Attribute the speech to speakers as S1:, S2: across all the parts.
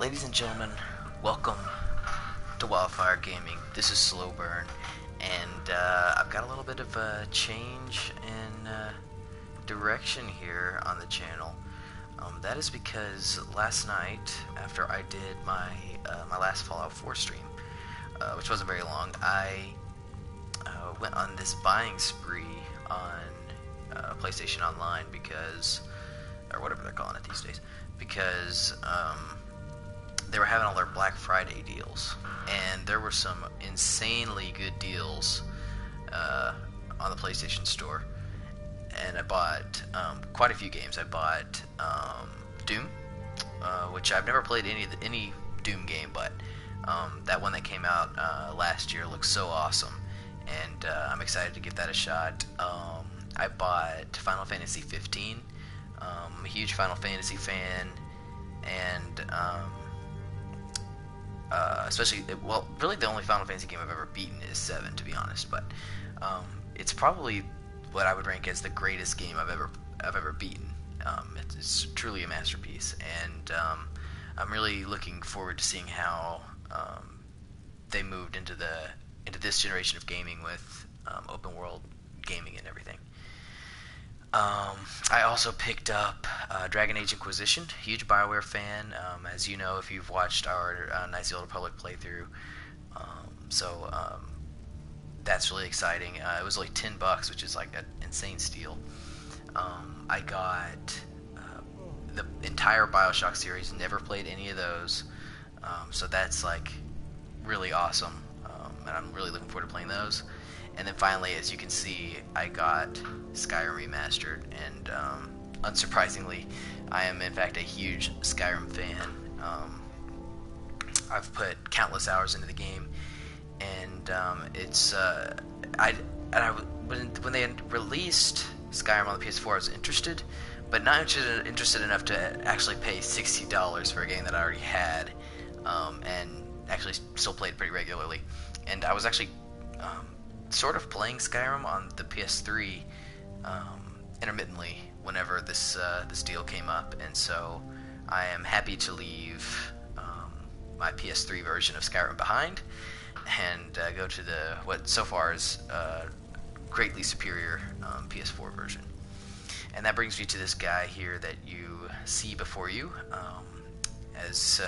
S1: Ladies and gentlemen, welcome to Wildfire Gaming. This is SlowBurne, and I've got a little bit of a change in direction here on the channel. That is because last night, after I did my last Fallout 4 stream, which wasn't very long, I went on this buying spree on PlayStation Online because, or whatever they're calling it these days, because they were having all their Black Friday deals, and there were some insanely good deals on the PlayStation Store. And I bought quite a few games. I bought Doom, which I've never played any Doom game, but that one that came out last year looks so awesome, and I'm excited to give that a shot. I bought Final Fantasy 15. I'm a huge Final Fantasy fan, and especially, well, really the only Final Fantasy game I've ever beaten is 7, to be honest, but it's probably what I would rank as the greatest game I've ever beaten. It's truly a masterpiece, and I'm really looking forward to seeing how they moved into this generation of gaming with open world gaming and everything. I also picked up Dragon Age Inquisition, huge BioWare fan, as you know if you've watched our Knights of the Old Republic playthrough. So that's really exciting. It was like $10, which is like an insane steal. I got the entire BioShock series, never played any of those, so that's like really awesome, and I'm really looking forward to playing those. And then finally, as you can see, I got Skyrim Remastered, and unsurprisingly, I am in fact a huge Skyrim fan. I've put countless hours into the game, and when they released Skyrim on the PS4, I was interested, but not interested enough to actually pay $60 for a game that I already had, and actually still played pretty regularly. And I was actually sort of playing Skyrim on the PS3 intermittently whenever this deal came up, and so I am happy to leave my PS3 version of Skyrim behind and go to what so far is greatly superior PS4 version. And that brings me to this guy here that you see before you. As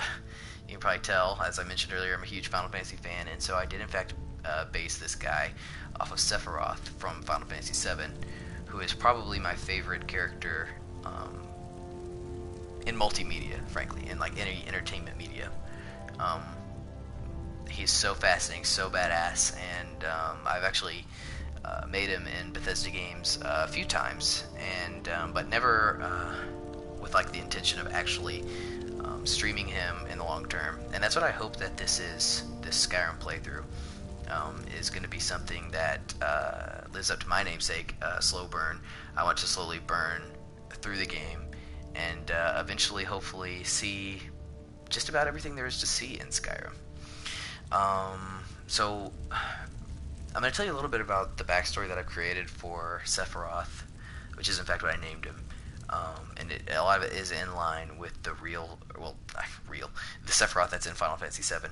S1: you can probably tell, as I mentioned earlier, I'm a huge Final Fantasy fan, and so I did in fact base this guy off of Sephiroth from Final Fantasy VII, who is probably my favorite character in multimedia, frankly, in like any entertainment media. He's so fascinating, so badass, and I've actually made him in Bethesda games a few times, and but never with like the intention of actually streaming him in the long term. And that's what I hope that this Skyrim playthrough is going to be something that lives up to my namesake, SlowBurne. I want to slowly burn through the game and eventually, hopefully, see just about everything there is to see in Skyrim. So I'm going to tell you a little bit about the backstory that I've created for Sephiroth, which is in fact what I named him. And a lot of it is in line with the the Sephiroth that's in Final Fantasy VII.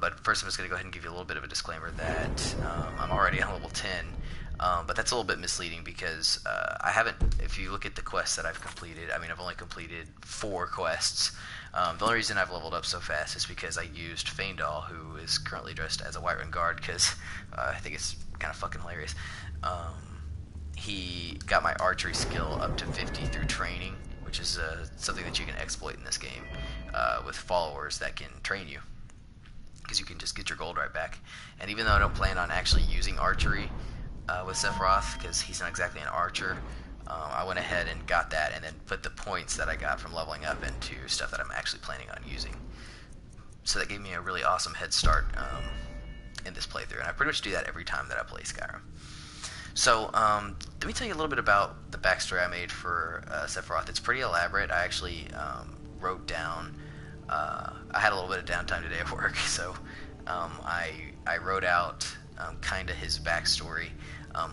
S1: But first I'm just going to go ahead and give you a little bit of a disclaimer that I'm already on level 10, but that's a little bit misleading because I haven't, if you look at the quests that I've completed, I mean I've only completed 4 quests. The only reason I've leveled up so fast is because I used Faendal, who is currently dressed as a Whiterun guard, because I think it's kind of fucking hilarious. He got my archery skill up to 50 through training, which is something that you can exploit in this game with followers that can train you, because you can just get your gold right back. And even though I don't plan on actually using archery with Sephiroth, because he's not exactly an archer, I went ahead and got that and then put the points that I got from leveling up into stuff that I'm actually planning on using. So that gave me a really awesome head start in this playthrough, and I pretty much do that every time that I play Skyrim. So let me tell you a little bit about the backstory I made for Sephiroth. It's pretty elaborate. I actually wrote down, I had a little bit of downtime today at work, so I wrote out kind of his backstory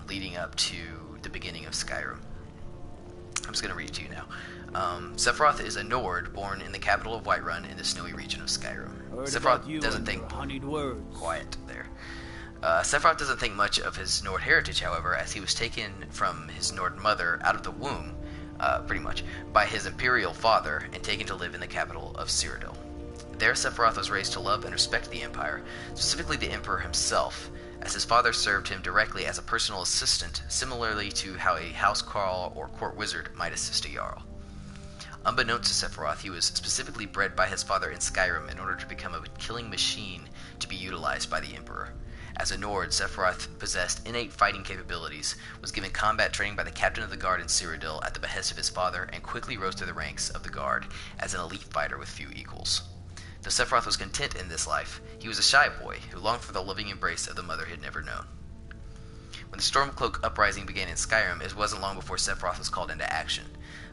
S1: leading up to the beginning of Skyrim. I'm just going to read it to you now. Sephiroth is a Nord born in the capital of Whiterun in the snowy region of Skyrim. Sephiroth doesn't think... Quiet there. Sephiroth doesn't think much of his Nord heritage, however, as he was taken from his Nord mother out of the womb, pretty much, by his imperial father and taken to live in the capital of Cyrodiil. There, Sephiroth was raised to love and respect the Empire, specifically the Emperor himself, as his father served him directly as a personal assistant, similarly to how a housecarl or court wizard might assist a jarl. Unbeknownst to Sephiroth, he was specifically bred by his father in Skyrim in order to become a killing machine to be utilized by the Emperor. As a Nord, Sephiroth possessed innate fighting capabilities, was given combat training by the captain of the guard in Cyrodiil at the behest of his father, and quickly rose through the ranks of the guard as an elite fighter with few equals. Though Sephiroth was content in this life, he was a shy boy who longed for the loving embrace of the mother he had never known. When the Stormcloak uprising began in Skyrim, it wasn't long before Sephiroth was called into action,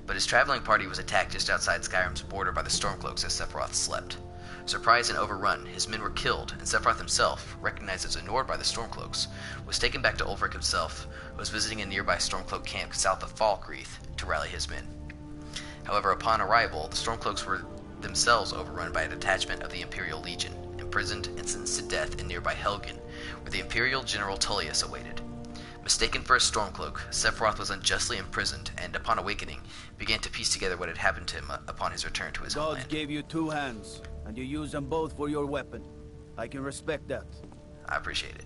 S1: but his traveling party was attacked just outside Skyrim's border by the Stormcloaks as Sephiroth slept. Surprised and overrun, his men were killed, and Sephiroth himself, recognized as a Nord by the Stormcloaks, was taken back to Ulfric himself, who was visiting a nearby Stormcloak camp south of Falkreath to rally his men. However, upon arrival, the Stormcloaks were themselves overrun by a detachment of the Imperial Legion, imprisoned and sentenced to death in nearby Helgen, where the Imperial General Tullius awaited. Mistaken for a Stormcloak, Sephiroth was unjustly imprisoned, and upon awakening, began to piece together what had happened to him upon his return to his homeland.
S2: Gods gave you 2 hands, and you used them both for your weapon. I can respect that.
S1: I appreciate it.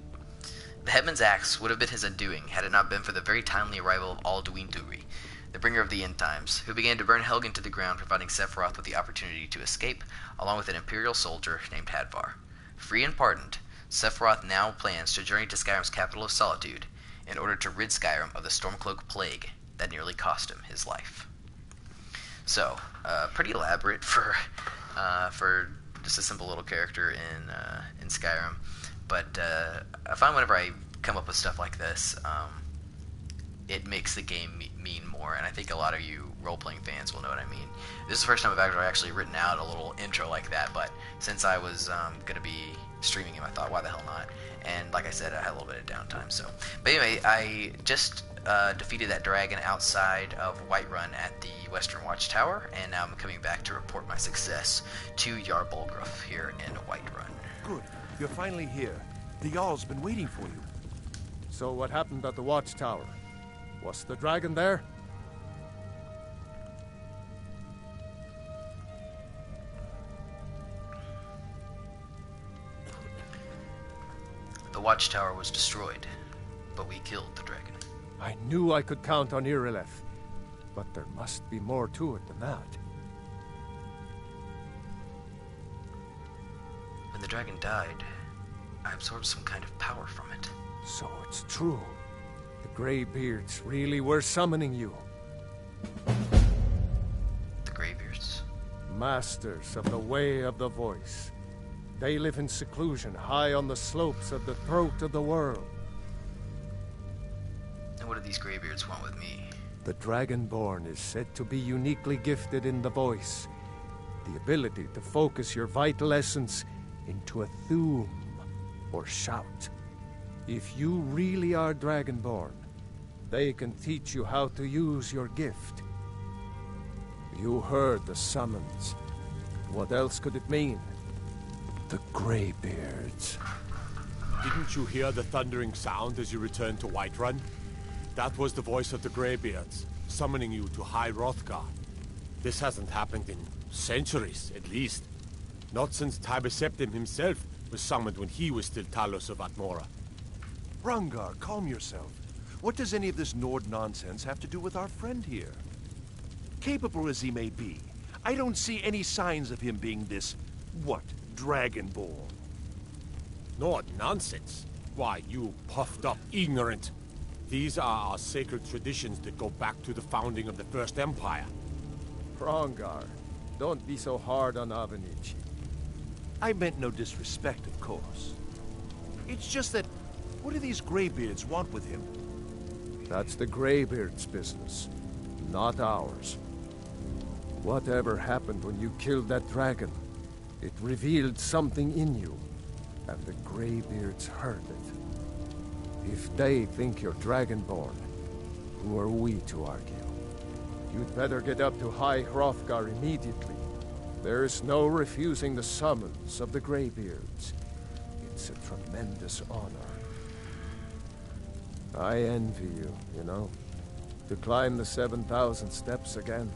S1: The Headman's Axe would have been his undoing had it not been for the very timely arrival of Alduin Duri, the bringer of the end times, who began to burn Helgen to the ground, providing Sephiroth with the opportunity to escape, along with an Imperial soldier named Hadvar. Free and pardoned, Sephiroth now plans to journey to Skyrim's capital of Solitude in order to rid Skyrim of the Stormcloak plague that nearly cost him his life. So, pretty elaborate for just a simple little character in Skyrim, but I find whenever I come up with stuff like this, it makes the game mean more, and I think a lot of you role-playing fans will know what I mean. This is the first time I've actually written out a little intro like that, but since I was going to be streaming him, I thought, why the hell not? And like I said, I had a little bit of downtime, so. But anyway, I just defeated that dragon outside of Whiterun at the Western Watchtower, and now I'm coming back to report my success to Jarl Bolgruf here in Whiterun.
S3: Good. You're finally here. The Jarl's been waiting for you.
S4: So what happened at the Watchtower? Was the dragon there?
S1: The Watchtower was destroyed, but we killed the dragon.
S4: I knew I could count on Irileth, but there must be more to it than that.
S1: When the dragon died, I absorbed some kind of power from it.
S4: So it's true. The Greybeards really were summoning you.
S1: The Greybeards?
S4: Masters of the Way of the Voice. They live in seclusion, high on the slopes of the throat of the world.
S1: And what do these Greybeards want with me?
S4: The Dragonborn is said to be uniquely gifted in the voice. The ability to focus your vital essence into a thum, or shout. If you really are Dragonborn, they can teach you how to use your gift. You heard the summons. What else could it mean? The Greybeards.
S5: Didn't you hear the thundering sound as you returned to Whiterun? That was the voice of the Greybeards, summoning you to High Hrothgar. This hasn't happened in centuries, at least. Not since Tiber Septim himself was summoned when he was still Talos of Atmora.
S3: Hrongar, calm yourself. What does any of this Nord nonsense have to do with our friend here? Capable as he may be, I don't see any signs of him being this, Dragonborn.
S5: Nord nonsense? Why, you puffed up ignorant. These are our sacred traditions that go back to the founding of the First Empire.
S4: Hrongar, don't be so hard on Avenichi.
S3: I meant no disrespect, of course. It's just that, what do these Greybeards want with him?
S4: That's the Greybeards' business, not ours. Whatever happened when you killed that dragon, it revealed something in you, and the Greybeards heard it. If they think you're Dragonborn, who are we to argue? You'd better get up to High Hrothgar immediately. There's no refusing the summons of the Greybeards. It's a tremendous honor. I envy you, you know, to climb the 7,000 steps again.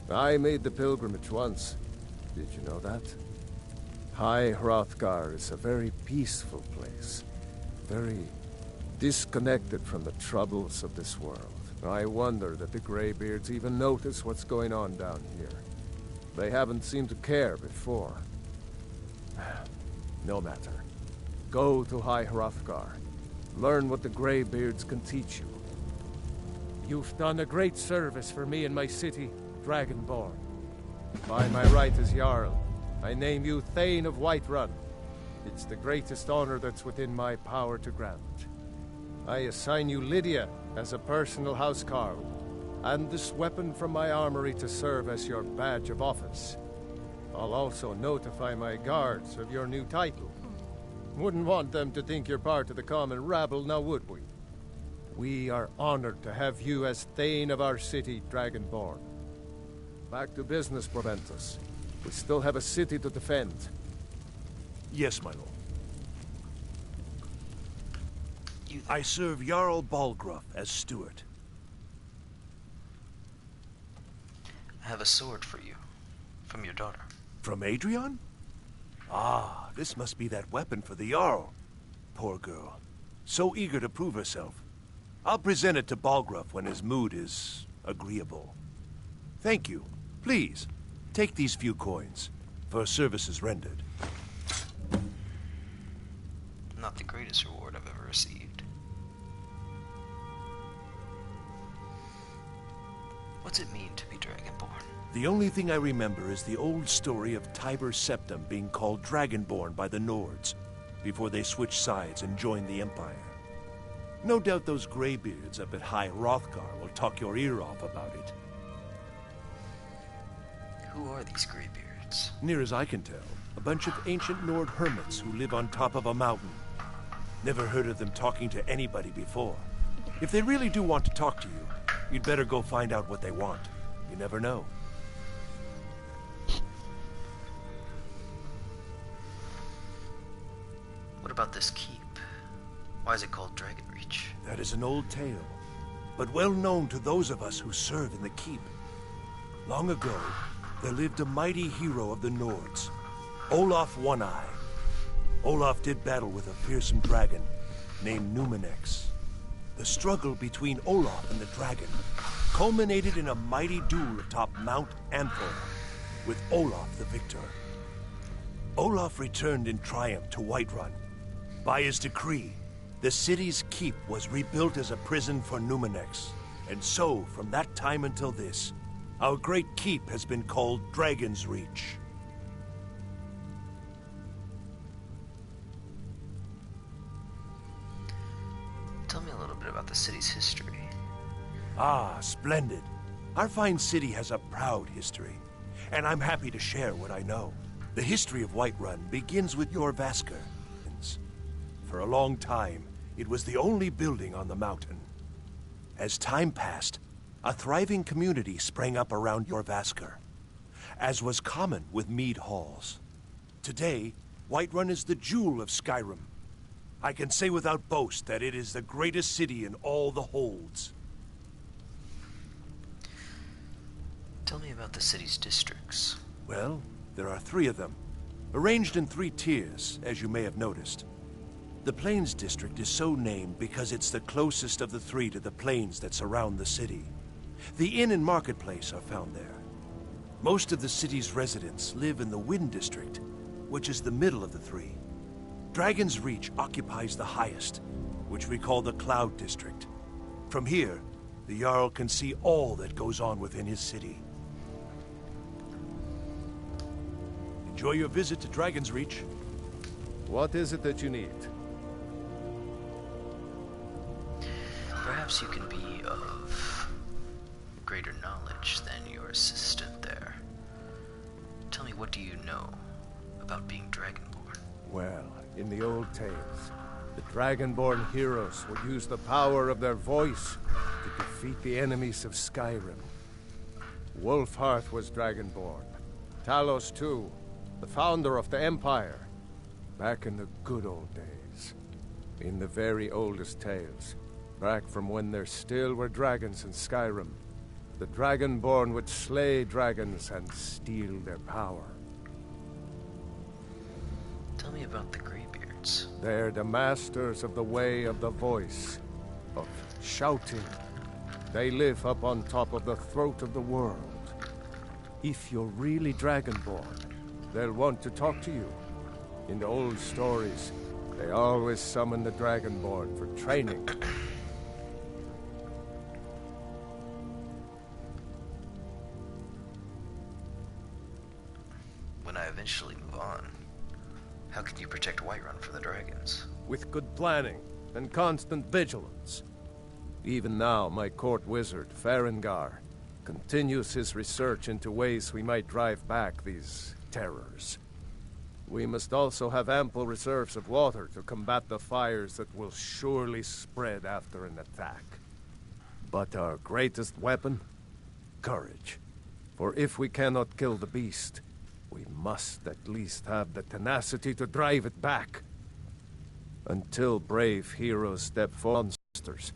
S4: I made the pilgrimage once. Did you know that? High Hrothgar is a very peaceful place. Very disconnected from the troubles of this world. I wonder that the Greybeards even notice what's going on down here. They haven't seemed to care before. No matter. Go to High Hrothgar. Learn what the Greybeards can teach you. You've done a great service for me and my city, Dragonborn. By my right as Jarl, I name you Thane of Whiterun. It's the greatest honor that's within my power to grant. I assign you Lydia as a personal housecarl, and this weapon from my armory to serve as your badge of office. I'll also notify my guards of your new title. Wouldn't want them to think you're part of the common rabble, now would we? We are honored to have you as Thane of our city, Dragonborn. Back to business, Proventus. We still have a city to defend.
S3: Yes, my lord. I serve Jarl Balgruuf as steward.
S1: I have a sword for you, from your daughter.
S3: From Adrian? Ah, this must be that weapon for the Jarl. Poor girl. So eager to prove herself. I'll present it to Balgruuf when his mood is agreeable. Thank you. Please, take these few coins for services rendered.
S1: Not the greatest reward I've ever received. What's it mean to be Dragonborn?
S3: The only thing I remember is the old story of Tiber Septim being called Dragonborn by the Nords before they switched sides and joined the Empire. No doubt those Greybeards up at High Hrothgar will talk your ear off about it.
S1: Who are these Greybeards?
S3: Near as I can tell, a bunch of ancient Nord hermits who live on top of a mountain. Never heard of them talking to anybody before. If they really do want to talk to you, you'd better go find out what they want. You never know.
S1: What about this keep? Why is it called Dragonreach?
S3: That is an old tale, but well known to those of us who serve in the keep. Long ago, there lived a mighty hero of the Nords, Olaf One-Eye. Olaf did battle with a fearsome dragon named Numenex. The struggle between Olaf and the dragon culminated in a mighty duel atop Mount Anthor, with Olaf the victor. Olaf returned in triumph to Whiterun. By his decree, the city's keep was rebuilt as a prison for Numenex. And so, from that time until this, our great keep has been called Dragon's Reach.
S1: Tell me a little bit about the city's history.
S3: Ah, splendid. Our fine city has a proud history, and I'm happy to share what I know. The history of Whiterun begins with your Vasker. For a long time, it was the only building on the mountain. As time passed, a thriving community sprang up around your Vasker, as was common with mead halls. Today, Whiterun is the jewel of Skyrim. I can say without boast that it is the greatest city in all the holds.
S1: Tell me about the city's districts.
S3: Well, there are 3 of them, arranged in 3 tiers, as you may have noticed. The Plains District is so named because it's the closest of the 3 to the plains that surround the city. The inn and marketplace are found there. Most of the city's residents live in the Wind District, which is the middle of the 3. Dragon's Reach occupies the highest, which we call the Cloud District. From here, the Jarl can see all that goes on within his city. Enjoy your visit to Dragon's Reach.
S4: What is it that you need?
S1: Perhaps you can be of greater knowledge than your assistant there. Tell me, what do you know about being Dragonborn?
S4: Well, in the old tales, the Dragonborn heroes would use the power of their voice to defeat the enemies of Skyrim. Wolfheart was Dragonborn. Talos too, the founder of the Empire. Back in the good old days. In the very oldest tales. Back from when there still were dragons in Skyrim. The Dragonborn would slay dragons and steal their power.
S1: Tell me about the Greybeards.
S4: They're the masters of the way of the voice, of shouting. They live up on top of the throat of the world. If you're really Dragonborn, they'll want to talk to you. In the old stories, they always summon the Dragonborn for training.
S1: When I eventually move on, how can you protect Whiterun from the dragons?
S4: With good planning and constant vigilance. Even now, my court wizard, Farengar, continues his research into ways we might drive back these terrors. We must also have ample reserves of water to combat the fires that will surely spread after an attack. But our greatest weapon? Courage. For if we cannot kill the beast, we must at least have the tenacity to drive it back. Until brave heroes step forward, monsters,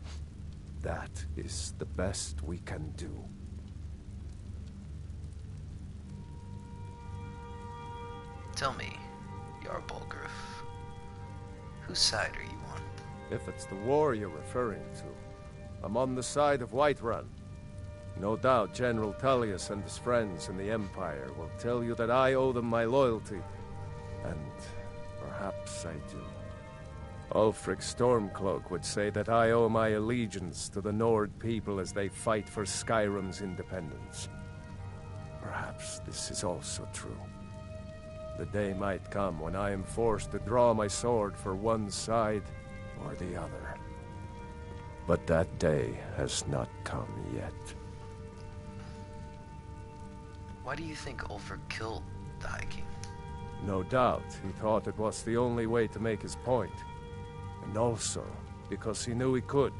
S4: that is the best we can do.
S1: Tell me, Yarbolgriff, whose side are you on?
S4: If it's the war you're referring to, I'm on the side of Whiterun. No doubt General Tullius and his friends in the Empire will tell you that I owe them my loyalty, and perhaps I do. Ulfric Stormcloak would say that I owe my allegiance to the Nord people as they fight for Skyrim's independence. Perhaps this is also true. The day might come when I am forced to draw my sword for one side or the other. But that day has not come yet.
S1: Why do you think Ulfric killed the High King?
S4: No doubt he thought it was the only way to make his point. And also because he knew he could.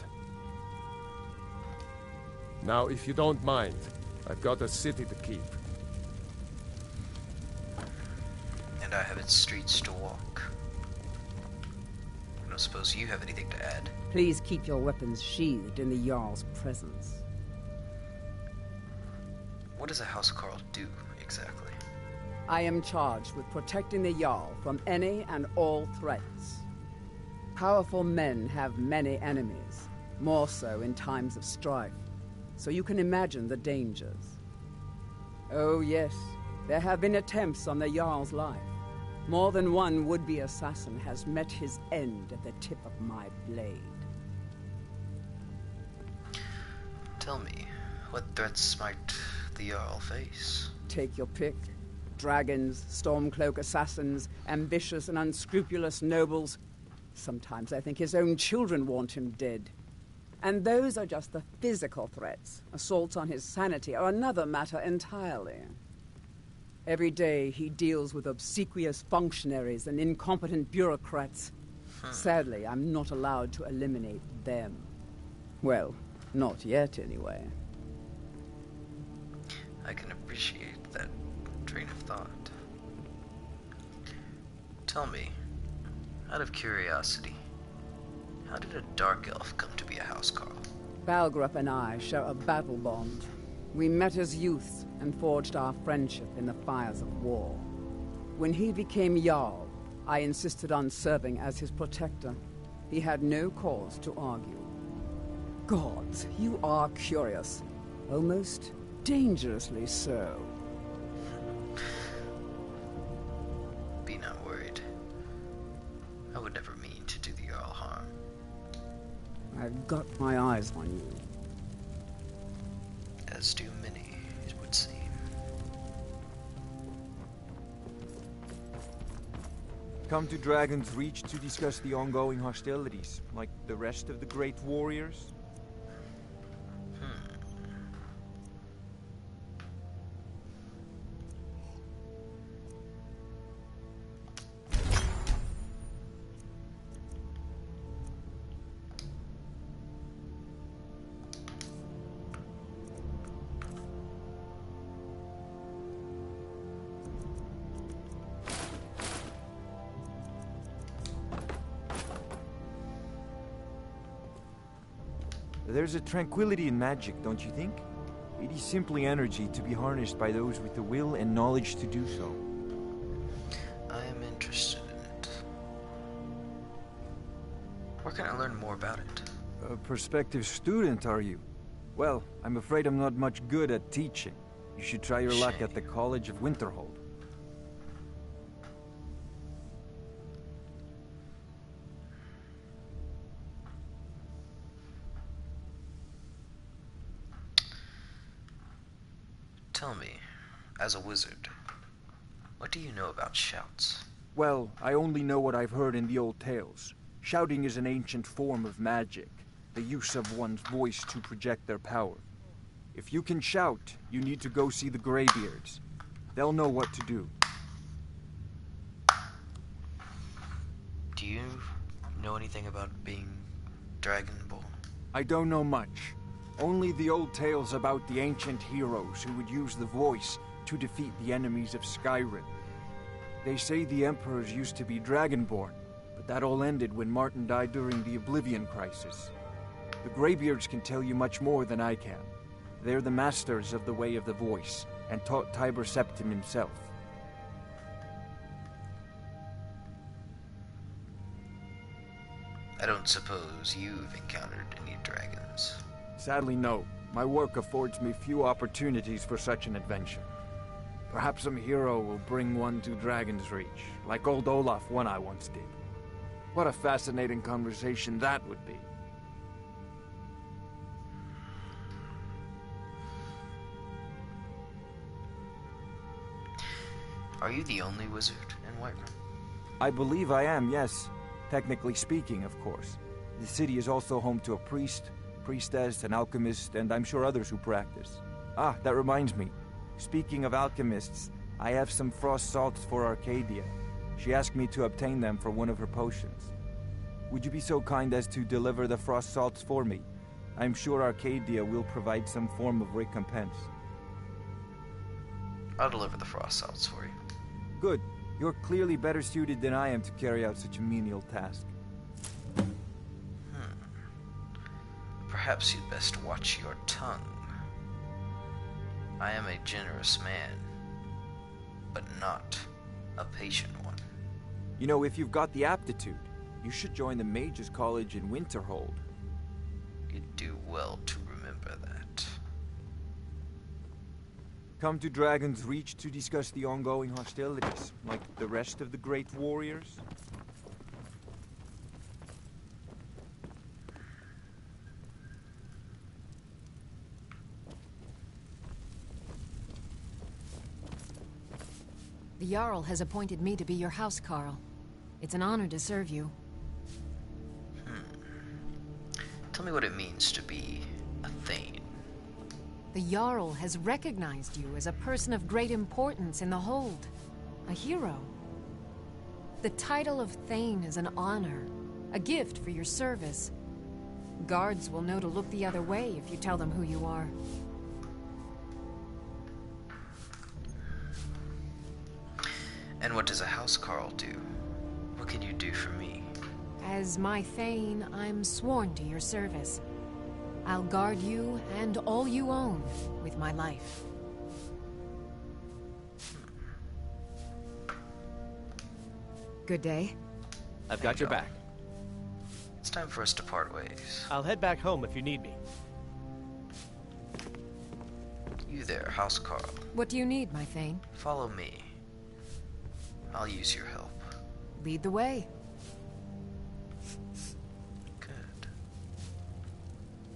S4: Now, if you don't mind, I've got a city to keep.
S1: And I have its streets to walk. I don't suppose you have anything to add.
S6: Please keep your weapons sheathed in the Jarl's presence.
S1: What does a housecarl do, exactly?
S6: I am charged with protecting the Jarl from any and all threats. Powerful men have many enemies, more so in times of strife, so you can imagine the dangers. Oh yes, there have been attempts on the Jarl's life. More than one would-be assassin has met his end at the tip of my blade.
S1: Tell me, what threats might the Jarl face?
S6: Take your pick. Dragons, Stormcloak assassins, ambitious and unscrupulous nobles. Sometimes I think his own children want him dead. And those are just the physical threats. Assaults on his sanity are another matter entirely. Every day he deals with obsequious functionaries and incompetent bureaucrats. Sadly, I'm not allowed to eliminate them. Well, not yet anyway.
S1: I can appreciate that train of thought. Tell me, out of curiosity, how did a dark elf come to be a housecarl?
S6: Balgrup and I share a battle bond. We met as youths and forged our friendship in the fires of war. When he became Jarl, I insisted on serving as his protector. He had no cause to argue. Gods, you are curious. Almost dangerously so.
S1: Be not worried. I would never mean to do the Jarl harm.
S6: I've got my eyes on you.
S1: As do many, it would seem.
S7: Come to Dragon's Reach to discuss the ongoing hostilities, like the rest of the great warriors? There's a tranquility in magic, don't you think? It is simply energy to be harnessed by those with the will and knowledge to do so.
S1: I am interested in it. Where can I learn more about it?
S7: A prospective student, are you? Well, I'm afraid I'm not much good at teaching. You should try your luck at the College of Winterhold.
S1: Tell me, as a wizard, what do you know about shouts?
S7: Well, I only know what I've heard in the old tales. Shouting is an ancient form of magic, the use of one's voice to project their power. If you can shout, you need to go see the Greybeards. They'll know what to do.
S1: Do you know anything about being Dragonborn?
S7: I don't know much. Only the old tales about the ancient heroes who would use the voice to defeat the enemies of Skyrim. They say the emperors used to be Dragonborn, but that all ended when Martin died during the Oblivion Crisis. The Greybeards can tell you much more than I can. They're the masters of the way of the voice, and taught Tiber Septim himself.
S1: I don't suppose you've encountered any dragons.
S7: Sadly, no. My work affords me few opportunities for such an adventure. Perhaps some hero will bring one to Dragon's Reach, like old Olaf one I once did. What a fascinating conversation that would be.
S1: Are you the only wizard in Whiterun?
S7: I believe I am, yes. Technically speaking, of course. The city is also home to a priest, priestess, an alchemist, and I'm sure others who practice. Ah, that reminds me. Speaking of alchemists, I have some frost salts for Arcadia. She asked me to obtain them for one of her potions. Would you be so kind as to deliver the frost salts for me? I'm sure Arcadia will provide some form of recompense.
S1: I'll deliver the frost salts for you.
S7: Good. You're clearly better suited than I am to carry out such a menial task.
S1: Perhaps you'd best watch your tongue. I am a generous man, but not a patient one.
S7: You know, if you've got the aptitude, you should join the Mages College in Winterhold.
S1: You'd do well to remember that.
S7: Come to Dragon's Reach to discuss the ongoing hostilities, like the rest of the great warriors?
S8: The Jarl has appointed me to be your housecarl. It's an honor to serve you.
S1: Tell me what it means to be a Thane.
S8: The Jarl has recognized you as a person of great importance in the Hold. A hero. The title of Thane is an honor, a gift for your service. Guards will know to look the other way if you tell them who you are.
S1: And what does a housecarl do? What can you do for me?
S8: As my Thane, I'm sworn to your service. I'll guard you and all you own with my life. Good day.
S9: I've got your back.
S1: It's time for us to part ways.
S9: I'll head back home if you need me.
S1: You there, housecarl.
S8: What do you need, my Thane?
S1: Follow me. I'll use your help.
S8: Lead the way.
S1: Good.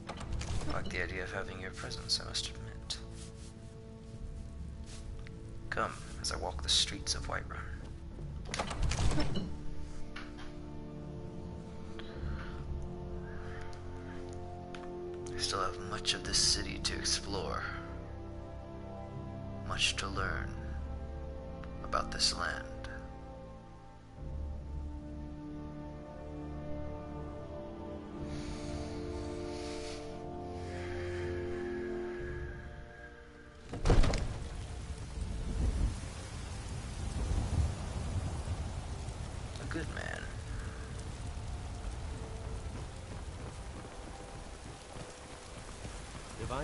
S1: I like the idea of having your presence, I must admit. Come, as I walk the streets of Whiterun. I still have much of this city to explore. Much to learn about this land. A good man.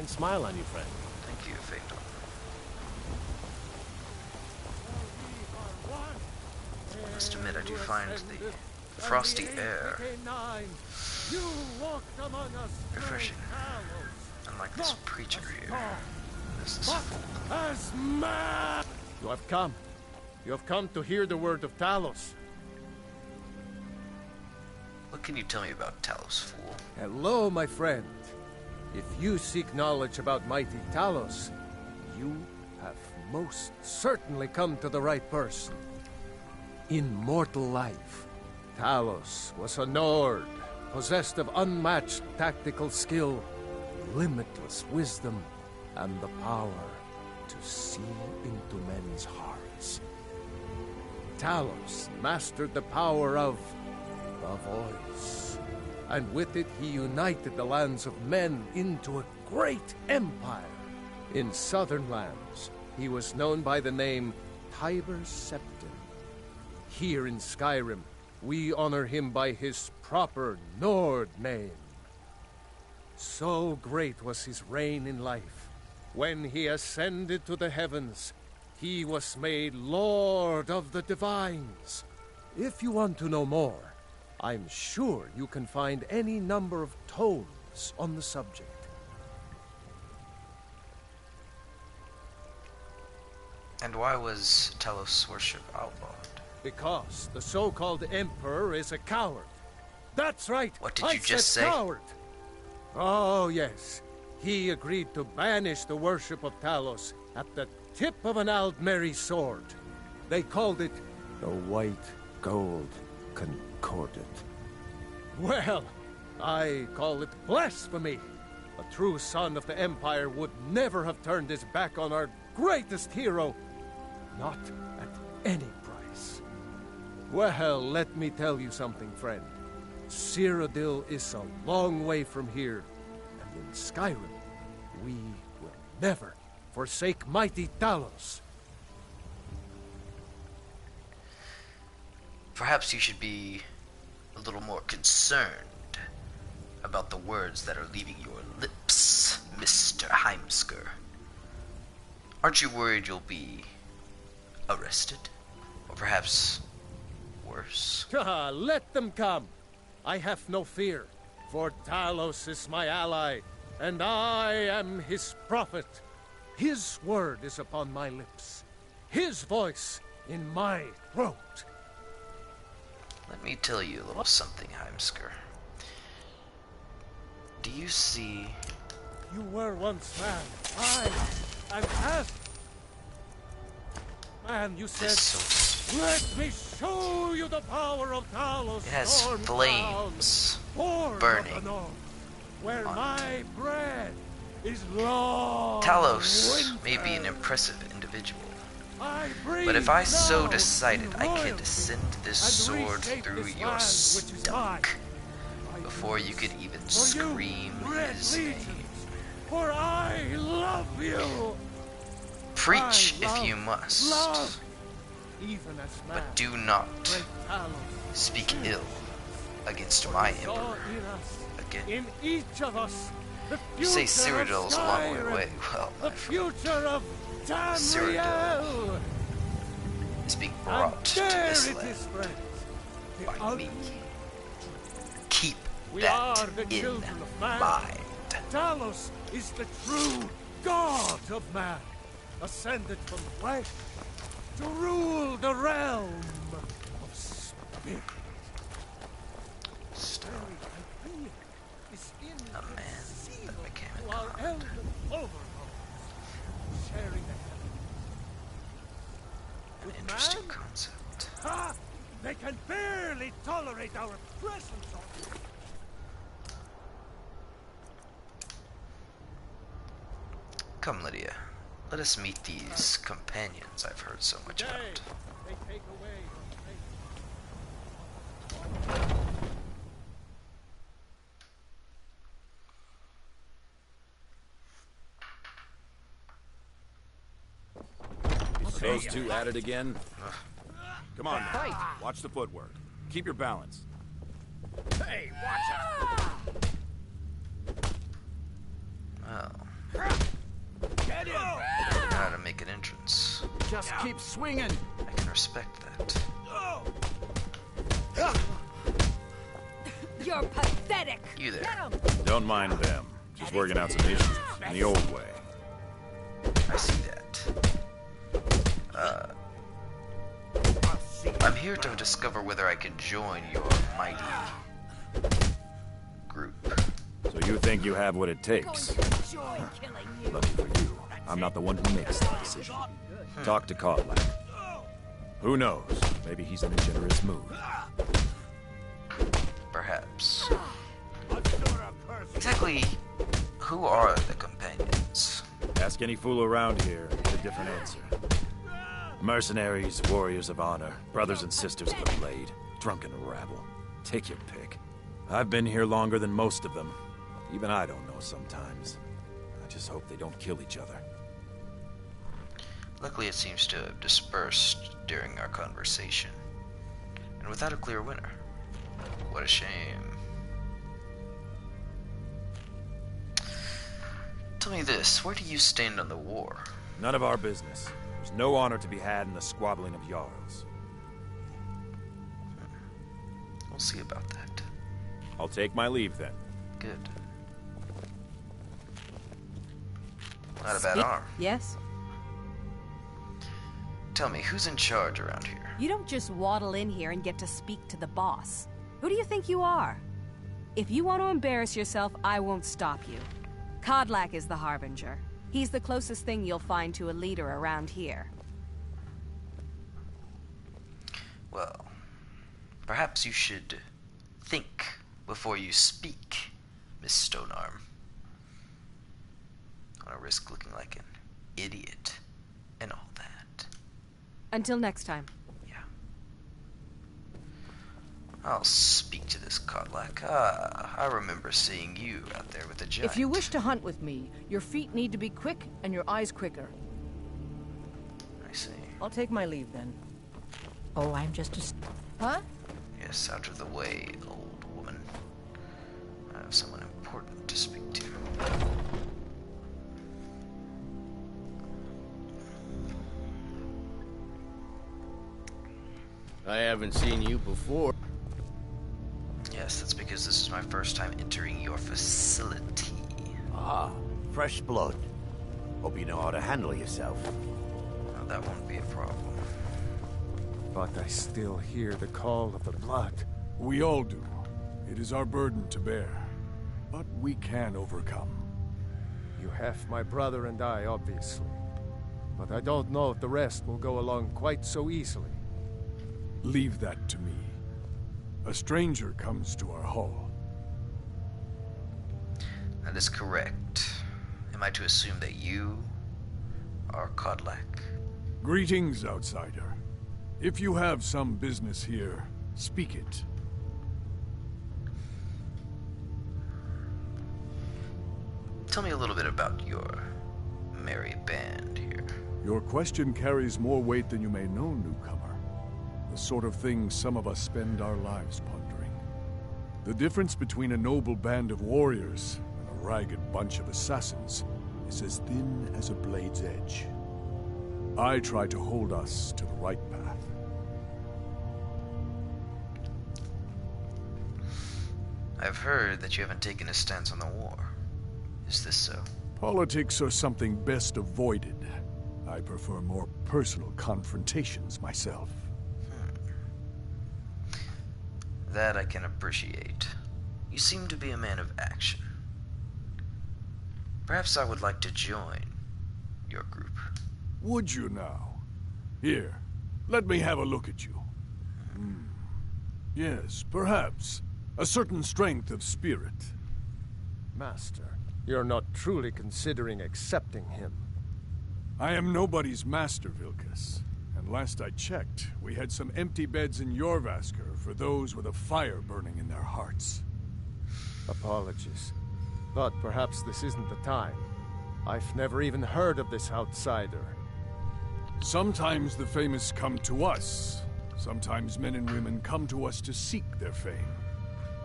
S9: fine smile on you, friend.
S1: Thank you, Fatal. I must admit, I do find the frosty air refreshing. Unlike this preacher here. This is
S4: You have come. You have come to hear the word of Talos.
S1: What can you tell me about Talos, fool?
S4: Hello, my friend. If you seek knowledge about mighty Talos, you have most certainly come to the right person. In mortal life, Talos was a Nord, possessed of unmatched tactical skill, limitless wisdom, and the power to see into men's hearts. Talos mastered the power of the voice, and with it he united the lands of men into a great empire. In southern lands, he was known by the name Tiber Septim. Here in Skyrim, we honor him by his proper Nord name. So great was his reign in life. When he ascended to the heavens, he was made Lord of the Divines. If you want to know more, I'm sure you can find any number of tomes on the subject.
S1: And why was Talos worship outlawed?
S4: Because the so-called Emperor is a coward. That's right.
S1: What did you just say?
S4: Coward. Oh, yes. He agreed to banish the worship of Talos at the tip of an Aldmeri sword. They called it
S7: The White Gold Concordat.
S4: Well, I call it blasphemy. A true son of the Empire would never have turned his back on our greatest hero. Not at any price. Well, let me tell you something, friend. Cyrodiil is a long way from here, and in Skyrim, we will never forsake mighty Talos.
S1: Perhaps you should be a little more concerned about the words that are leaving your lips, Mr. Heimsker. Aren't you worried you'll be arrested? Or perhaps worse?
S4: Let them come. I have no fear, for Talos is my ally, and I am his prophet. His word is upon my lips, his voice in my throat.
S1: Let me tell you a little something, Heimsker. Do you see...
S4: You were once man. I am past. Man, you said, let me show you the power of Talos.
S1: It has flames burning
S4: where
S1: on
S4: my bread is long.
S1: Talos may be an impressive individual, but if I so decided, I could send this sword through your stomach before you could even scream his name.
S4: For I love you.
S1: Preach if you must, but do not speak ill against my emperor again.
S4: In each of us,
S1: You say Cyrodiil's a long way away. Well, my friend, Cyrodiil is being brought to this land by me. Keep that in mind.
S4: Talos is the true god of man, ascended from flesh to rule the realm of spirit.
S1: Still, a man that became a
S4: While
S1: god.
S4: elven overlords sharing the heavens.
S1: An interesting concept.
S4: Ha! They can barely tolerate our presence on them.
S1: Come, Lydia. Let us meet these companions I've heard so much about.
S4: They take away
S10: Those two at it again? Come on now. Watch the footwork. Keep your balance.
S9: Hey, watch out!
S1: Well,
S2: Get him!
S1: Know how to make an entrance.
S2: Just keep swinging.
S1: I can respect that.
S8: You're pathetic!
S1: You there.
S10: Don't mind them. Just working out some issues in the old way.
S1: I see that. I'm here to discover whether I can join your mighty group.
S10: So you think you have what it takes? Lucky for you, I'm not the one who makes that decision. Talk to Kodlak. Who knows? Maybe he's in a generous mood.
S1: Perhaps. Exactly who are the companions?
S10: Ask any fool around here, get a different answer. Mercenaries, warriors of honor, brothers and sisters of the blade, drunken rabble. Take your pick. I've been here longer than most of them. Even I don't know sometimes. I just hope they don't kill each other.
S1: Luckily, it seems to have dispersed during our conversation. And without a clear winner. What a shame. Tell me this, where do you stand on the war?
S10: None of our business. There's no honor to be had in the squabbling of Jarls.
S1: We'll see about that.
S10: I'll take my leave then.
S1: Good. Not a bad arm.
S11: Yes?
S1: Tell me, who's in charge around here?
S11: You don't just waddle in here and get to speak to the boss. Who do you think you are? If you want to embarrass yourself, I won't stop you. Kodlak is the Harbinger. He's the closest thing you'll find to a leader around here.
S1: Well, perhaps you should think before you speak, Miss Stonearm. I want to risk looking like an idiot and all that.
S11: Until next time.
S1: Yeah. I'll speak to this Kodlak. I remember seeing you out there with the giant.
S12: If you wish to hunt with me, your feet need to be quick and your eyes quicker.
S1: I see.
S12: I'll take my leave then.
S11: Oh, I'm just a...
S12: Huh?
S1: Yes, out of the way, old woman. I have someone important to speak to.
S2: I haven't seen you before.
S1: Yes, that's because this is my first time entering your facility.
S13: Ah, fresh blood. Hope you know how to handle yourself.
S1: Well, that won't be a problem.
S4: But I still hear the call of the blood.
S14: We all do. It is our burden to bear. But we can overcome.
S4: You have my brother and I, obviously. But I don't know if the rest will go along quite so easily.
S14: Leave that to me. A stranger comes to our hall.
S1: That is correct. Am I to assume that you are Kodlak?
S14: Greetings, outsider. If you have some business here, speak it.
S1: Tell me a little bit about your merry band here.
S14: Your question carries more weight than you may know, newcomer. The sort of thing some of us spend our lives pondering. The difference between a noble band of warriors and a ragged bunch of assassins is as thin as a blade's edge. I try to hold us to the right path.
S1: I've heard that you haven't taken a stance on the war. Is this so?
S14: Politics are something best avoided. I prefer more personal confrontations myself.
S1: That I can appreciate. You seem to be a man of action. Perhaps I would like to join your group.
S14: Would you now? Here, let me have a look at you. Yes, perhaps. A certain strength of spirit.
S4: Master, you're not truly considering accepting him.
S14: I am nobody's master, Vilkas. And last I checked, we had some empty beds in Jorvaskr for those with a fire burning in their hearts.
S4: Apologies. But perhaps this isn't the time. I've never even heard of this outsider.
S14: Sometimes the famous come to us. Sometimes men and women come to us to seek their fame.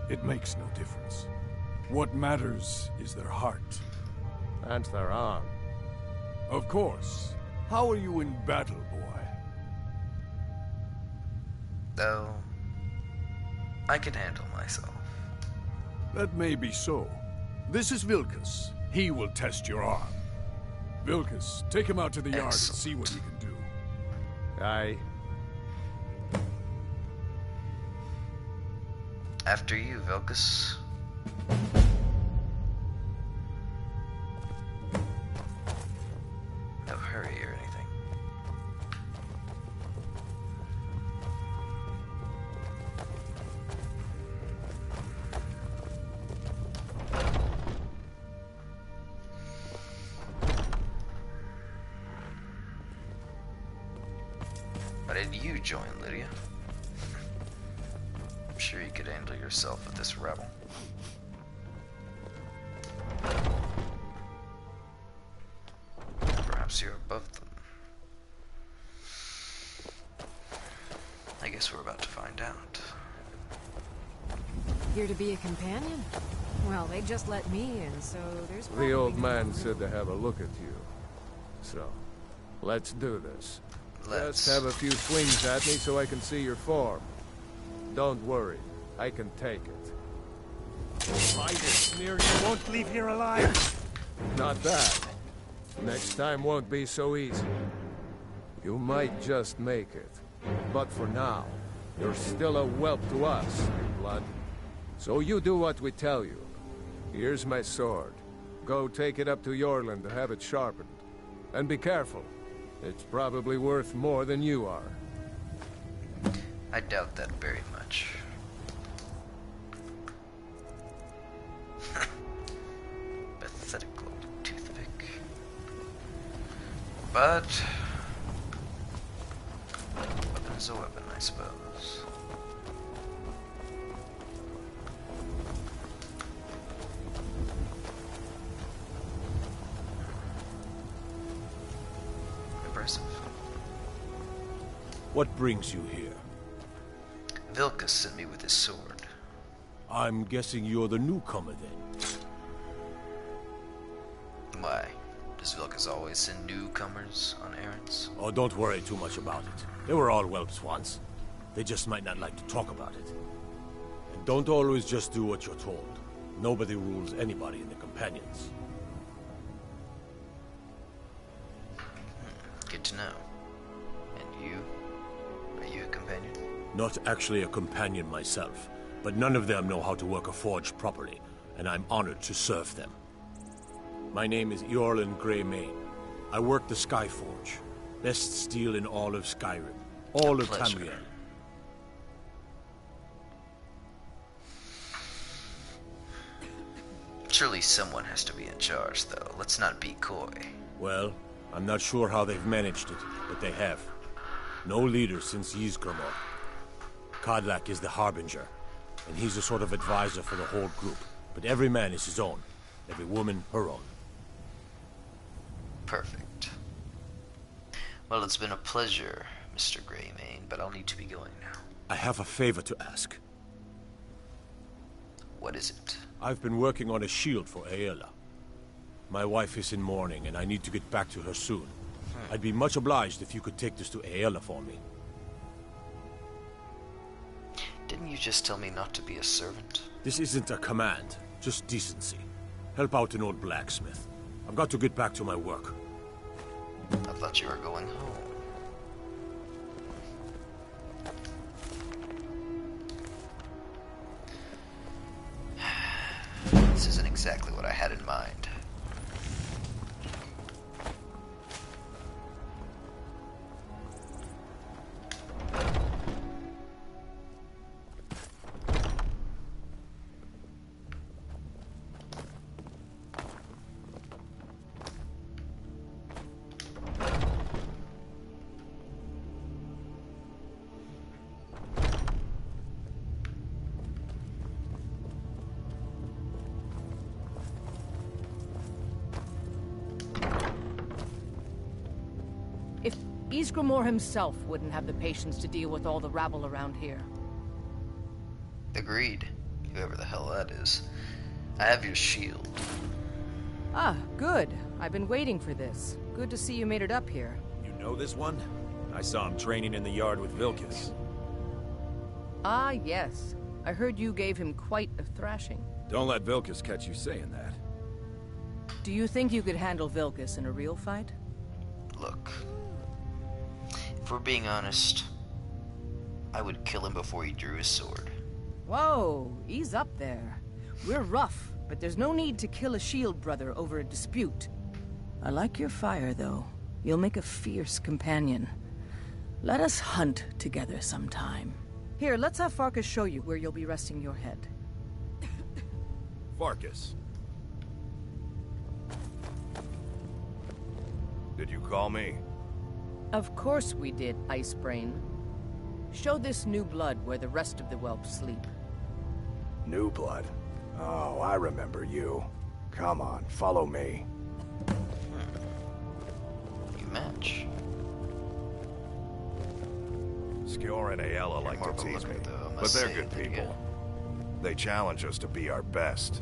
S14: It makes no difference. What matters is their heart.
S4: And they're armed.
S14: Of course. How are you in battle, boy?
S1: Though, I can handle myself.
S14: That may be so. This is Vilkas. He will test your arm. Vilkas, take him out to the yard and see what he can do.
S4: Aye.
S1: After you, Vilkas. No hurry or anything. Why did you join, Lydia? I'm sure you could handle yourself with this rebel. Perhaps you're above them. I guess we're about to find out.
S8: Here to be a companion? Well, they just let me in, so there's
S4: The old man said to have a look at you. So, let's do this. Just have a few swings at me so I can see your form. Don't worry, I can take it.
S3: Try to smear you won't leave here alive.
S4: Not bad. Next time won't be so easy. You might just make it. But for now, you're still a whelp to us, in blood. So you do what we tell you. Here's my sword. Go take it up to Yorland to have it sharpened. And be careful. It's probably worth more than you are.
S1: I doubt that very much. Pathetic little toothpick. But weapon is a weapon, I suppose. Impressive.
S5: What brings you here?
S1: Vilkas sent me with his sword.
S5: I'm guessing you're the newcomer then.
S1: Why? Does Vilkas always send newcomers on errands?
S5: Oh, don't worry too much about it. They were all whelps once. They just might not like to talk about it. And don't always just do what you're told. Nobody rules anybody in the companions.
S1: Good to know. And you? Are you a companion?
S5: Not actually a companion myself, but none of them know how to work a forge properly, and I'm honored to serve them. My name is Eorlin Greymane. I work the Skyforge. Best steel in all of Skyrim. All of Tamriel.
S1: Surely someone has to be in charge, though. Let's not be coy.
S5: Well, I'm not sure how they've managed it, but they have. No leader since Ysgramor. Kodlak is the Harbinger, and he's a sort of advisor for the whole group. But every man is his own. Every woman her own.
S1: Perfect. Well, it's been a pleasure, Mr. Greymane, but I'll need to be going now.
S5: I have a favor to ask.
S1: What is it?
S5: I've been working on a shield for Aela. My wife is in mourning, and I need to get back to her soon. I'd be much obliged if you could take this to Aela for me.
S1: Didn't you just tell me not to be a servant?
S5: This isn't a command, just decency. Help out an old blacksmith. I've got to get back to my work.
S1: I thought you were going home. This isn't exactly what I had in mind.
S12: If Ysgramor himself wouldn't have the patience to deal with all the rabble around here.
S1: Agreed. Whoever the hell that is. I have your shield.
S12: Ah, good. I've been waiting for this. Good to see you made it up here.
S10: You know this one? I saw him training in the yard with Vilkas.
S12: Ah, yes. I heard you gave him quite a thrashing.
S10: Don't let Vilkas catch you saying that.
S12: Do you think you could handle Vilkas in a real fight?
S1: Look, if we're being honest, I would kill him before he drew his sword.
S12: Whoa, ease up there. We're rough, but there's no need to kill a shield brother over a dispute. I like your fire, though. You'll make a fierce companion. Let us hunt together sometime. Here, let's have Farkas show you where you'll be resting your head.
S10: Farkas.
S13: Did you call me?
S12: Of course we did, Icebrain. Show this new blood where the rest of the whelps sleep.
S15: New blood? Oh, I remember you. Come on, follow me.
S1: You match.
S13: Skjor and Aella like to tease me, but they're good people. They challenge us to be our best.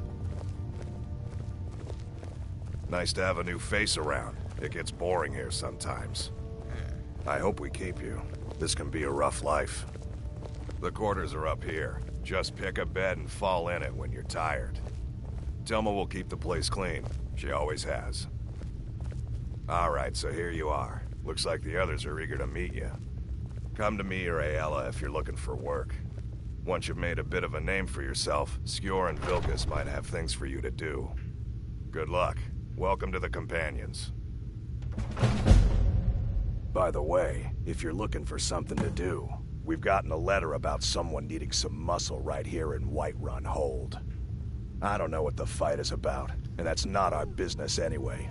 S13: Nice to have a new face around. It gets boring here sometimes. I hope we keep you. This can be a rough life. The quarters are up here. Just pick a bed and fall in it when you're tired. Telma will keep the place clean. She always has. Alright, so here you are. Looks like the others are eager to meet you. Come to me or Aella if you're looking for work. Once you've made a bit of a name for yourself, Skjor and Vilkas might have things for you to do. Good luck. Welcome to the Companions.
S15: By the way, if you're looking for something to do, we've gotten a letter about someone needing some muscle right here in Whiterun Hold. I don't know what the fight is about, and that's not our business anyway.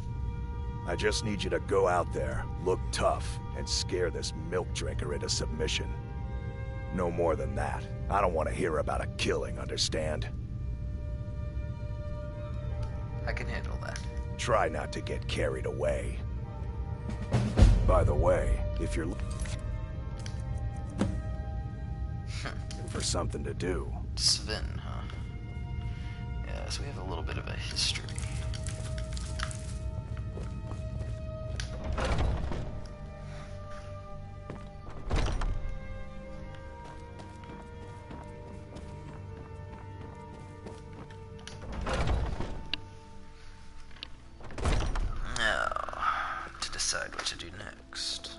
S15: I just need you to go out there, look tough, and scare this milk drinker into submission. No more than that. I don't want to hear about a killing, understand?
S1: I can handle that.
S15: Try not to get carried away. By the way, if you're looking for something to do...
S1: Sven, huh? Yeah, so we have a little bit of a history. What to do next.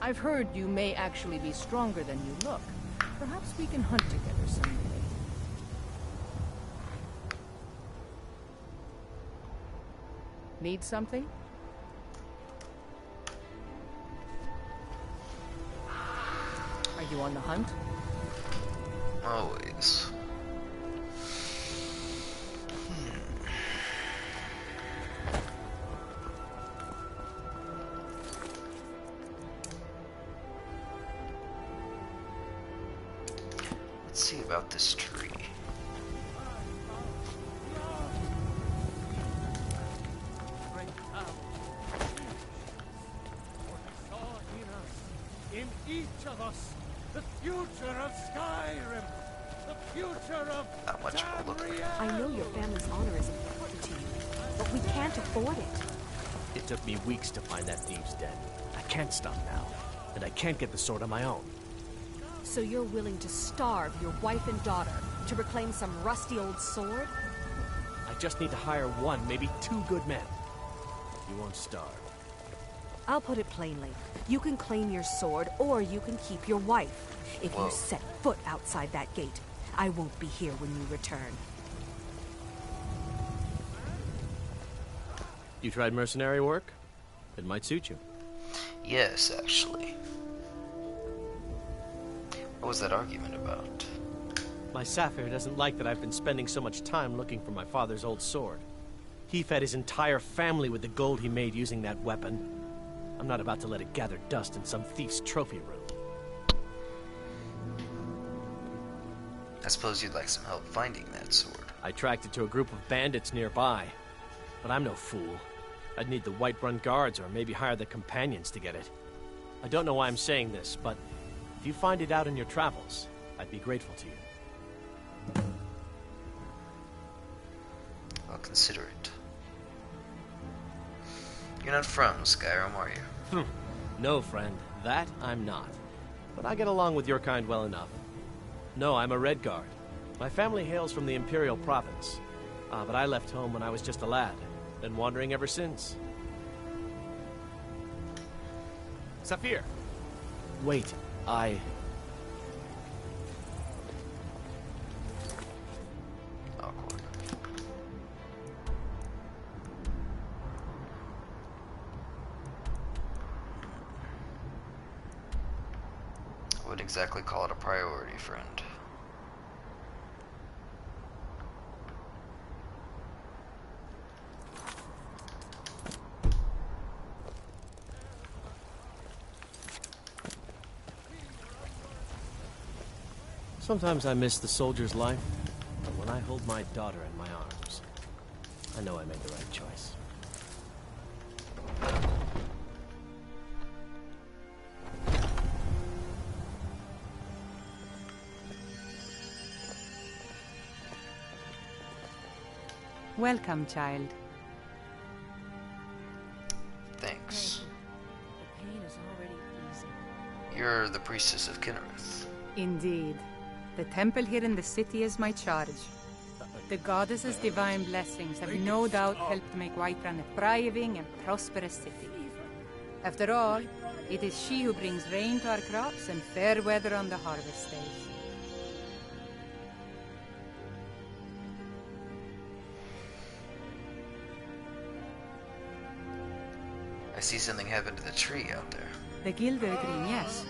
S12: I've heard you may actually be stronger than you look. Perhaps we can hunt together someday. Need something? Are you on the hunt?
S1: Always. Let's see about this tree.
S16: In each of us, the future of Skyrim, the future of
S1: Not much of a look.
S8: I know your family's honor is important to you, but we can't afford it.
S9: It took me weeks to find that thieves' den. I can't stop now, and I can't get the sword on my own.
S8: So you're willing to starve your wife and daughter to reclaim some rusty old sword?
S9: I just need to hire one, maybe two good men. You won't starve.
S8: I'll put it plainly. You can claim your sword, or you can keep your wife. If you set foot outside that gate, I won't be here when you return.
S9: You tried mercenary work? It might suit you.
S1: Yes, actually. What was that argument about?
S9: My Sapphire doesn't like that I've been spending so much time looking for my father's old sword. He fed his entire family with the gold he made using that weapon. I'm not about to let it gather dust in some thief's trophy room.
S1: I suppose you'd like some help finding that sword.
S9: I tracked it to a group of bandits nearby. but I'm no fool. I'd need the Whiterun guards or maybe hire the companions to get it. I don't know why I'm saying this, but if you find it out in your travels, I'd be grateful to you.
S1: I'll consider it. You're not from Skyrim, are you?
S9: No, friend. That I'm not. But I get along with your kind well enough. No, I'm a Red Guard. My family hails from the Imperial Province. But I left home when I was just a lad. Been wandering ever since.
S5: Saphir!
S9: Wait, I
S1: wouldn't exactly call it a priority, friend.
S9: Sometimes I miss the soldier's life, but when I hold my daughter in my arms, I know I made the right choice.
S17: Welcome, child.
S1: Thanks.
S12: The pain is already easing.
S1: You're the priestess of Kinnereth.
S17: Indeed. The temple here in the city is my charge. The goddess's divine blessings have no doubt helped make Whiterun a thriving and prosperous city. After all, it is she who brings rain to our crops and fair weather on the harvest days.
S1: I see something happened to the tree out there.
S17: The Gilder Green, yes.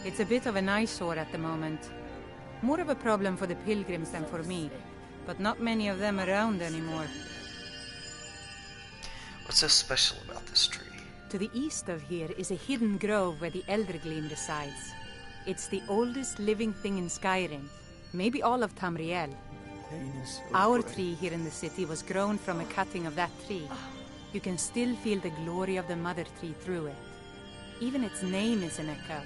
S17: It's a bit of an eyesore at the moment. More of a problem for the pilgrims than for me, but not many of them around anymore.
S1: What's so special about this tree?
S17: To the east of here is a hidden grove where the Eldergleam resides. It's the oldest living thing in Skyrim, maybe all of Tamriel. Our tree here in the city was grown from a cutting of that tree. You can still feel the glory of the mother tree through it. Even its name is an echo.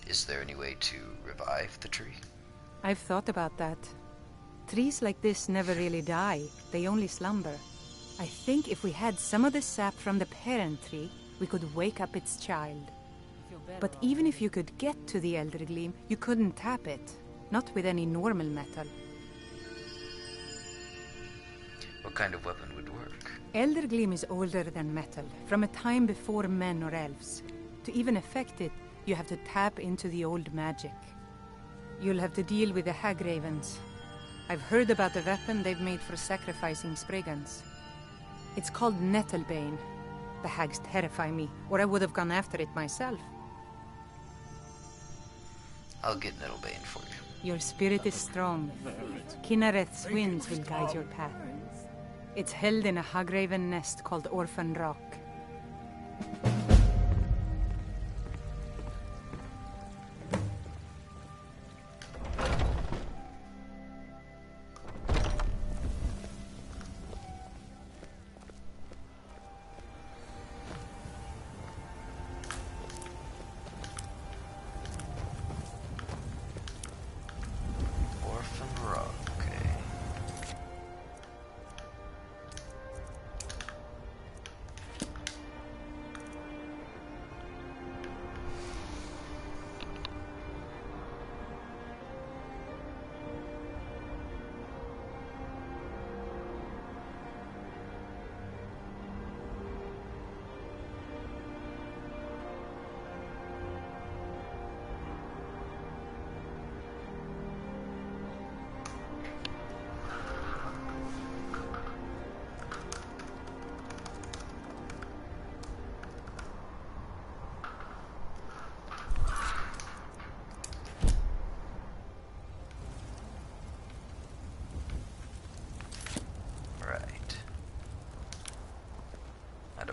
S1: Is there any way to revive the tree?
S17: I've thought about that. Trees like this never really die, they only slumber. I think if we had some of the sap from the parent tree, we could wake up its child. But even if you could get to the Eldergleam, you couldn't tap it. Not with any normal metal.
S1: What kind of weapon would work?
S17: Eldergleam is older than metal, from a time before men or elves. To even affect it, you have to tap into the old magic. You'll have to deal with the Hag Ravens. I've heard about the weapon they've made for sacrificing Spriggans. It's called Nettlebane. The hags terrify me, or I would have gone after it myself.
S1: I'll get Nettlebane for you.
S17: Your spirit is strong. Kinnereth's winds will guide your path. It's held in a Hagraven nest called Orphan Rock.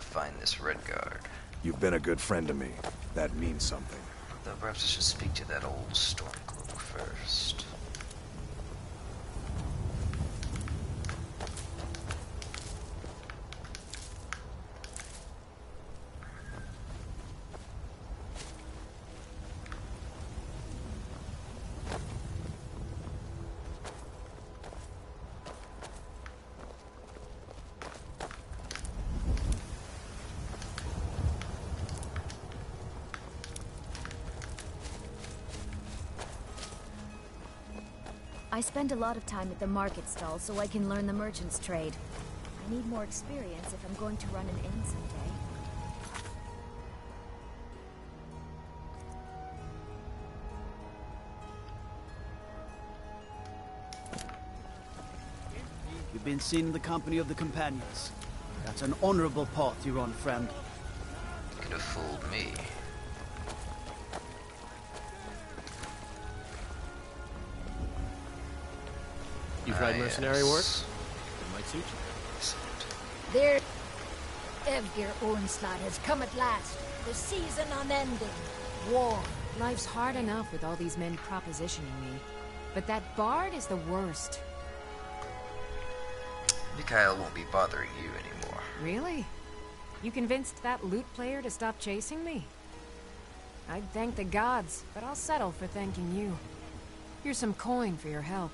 S1: Find this Redguard.
S15: You've been a good friend to me. That means something.
S1: Though perhaps I should speak to that old Stormcloak first.
S18: I spend a lot of time at the market stall so I can learn the merchant's trade. I need more experience if I'm going to run an inn someday.
S2: You've been seen in the company of the companions. That's an honorable path you're on, friend.
S1: Could have fooled me.
S9: You've tried mercenary work? It might suit you.
S19: There, Evgir Onslaught has come at last. The season unending. War.
S8: Life's hard enough with all these men propositioning me. But that bard is the worst.
S1: Mikhail won't be bothering you anymore.
S8: Really? You convinced that lute player to stop chasing me? I'd thank the gods, but I'll settle for thanking you. Here's some coin for your help.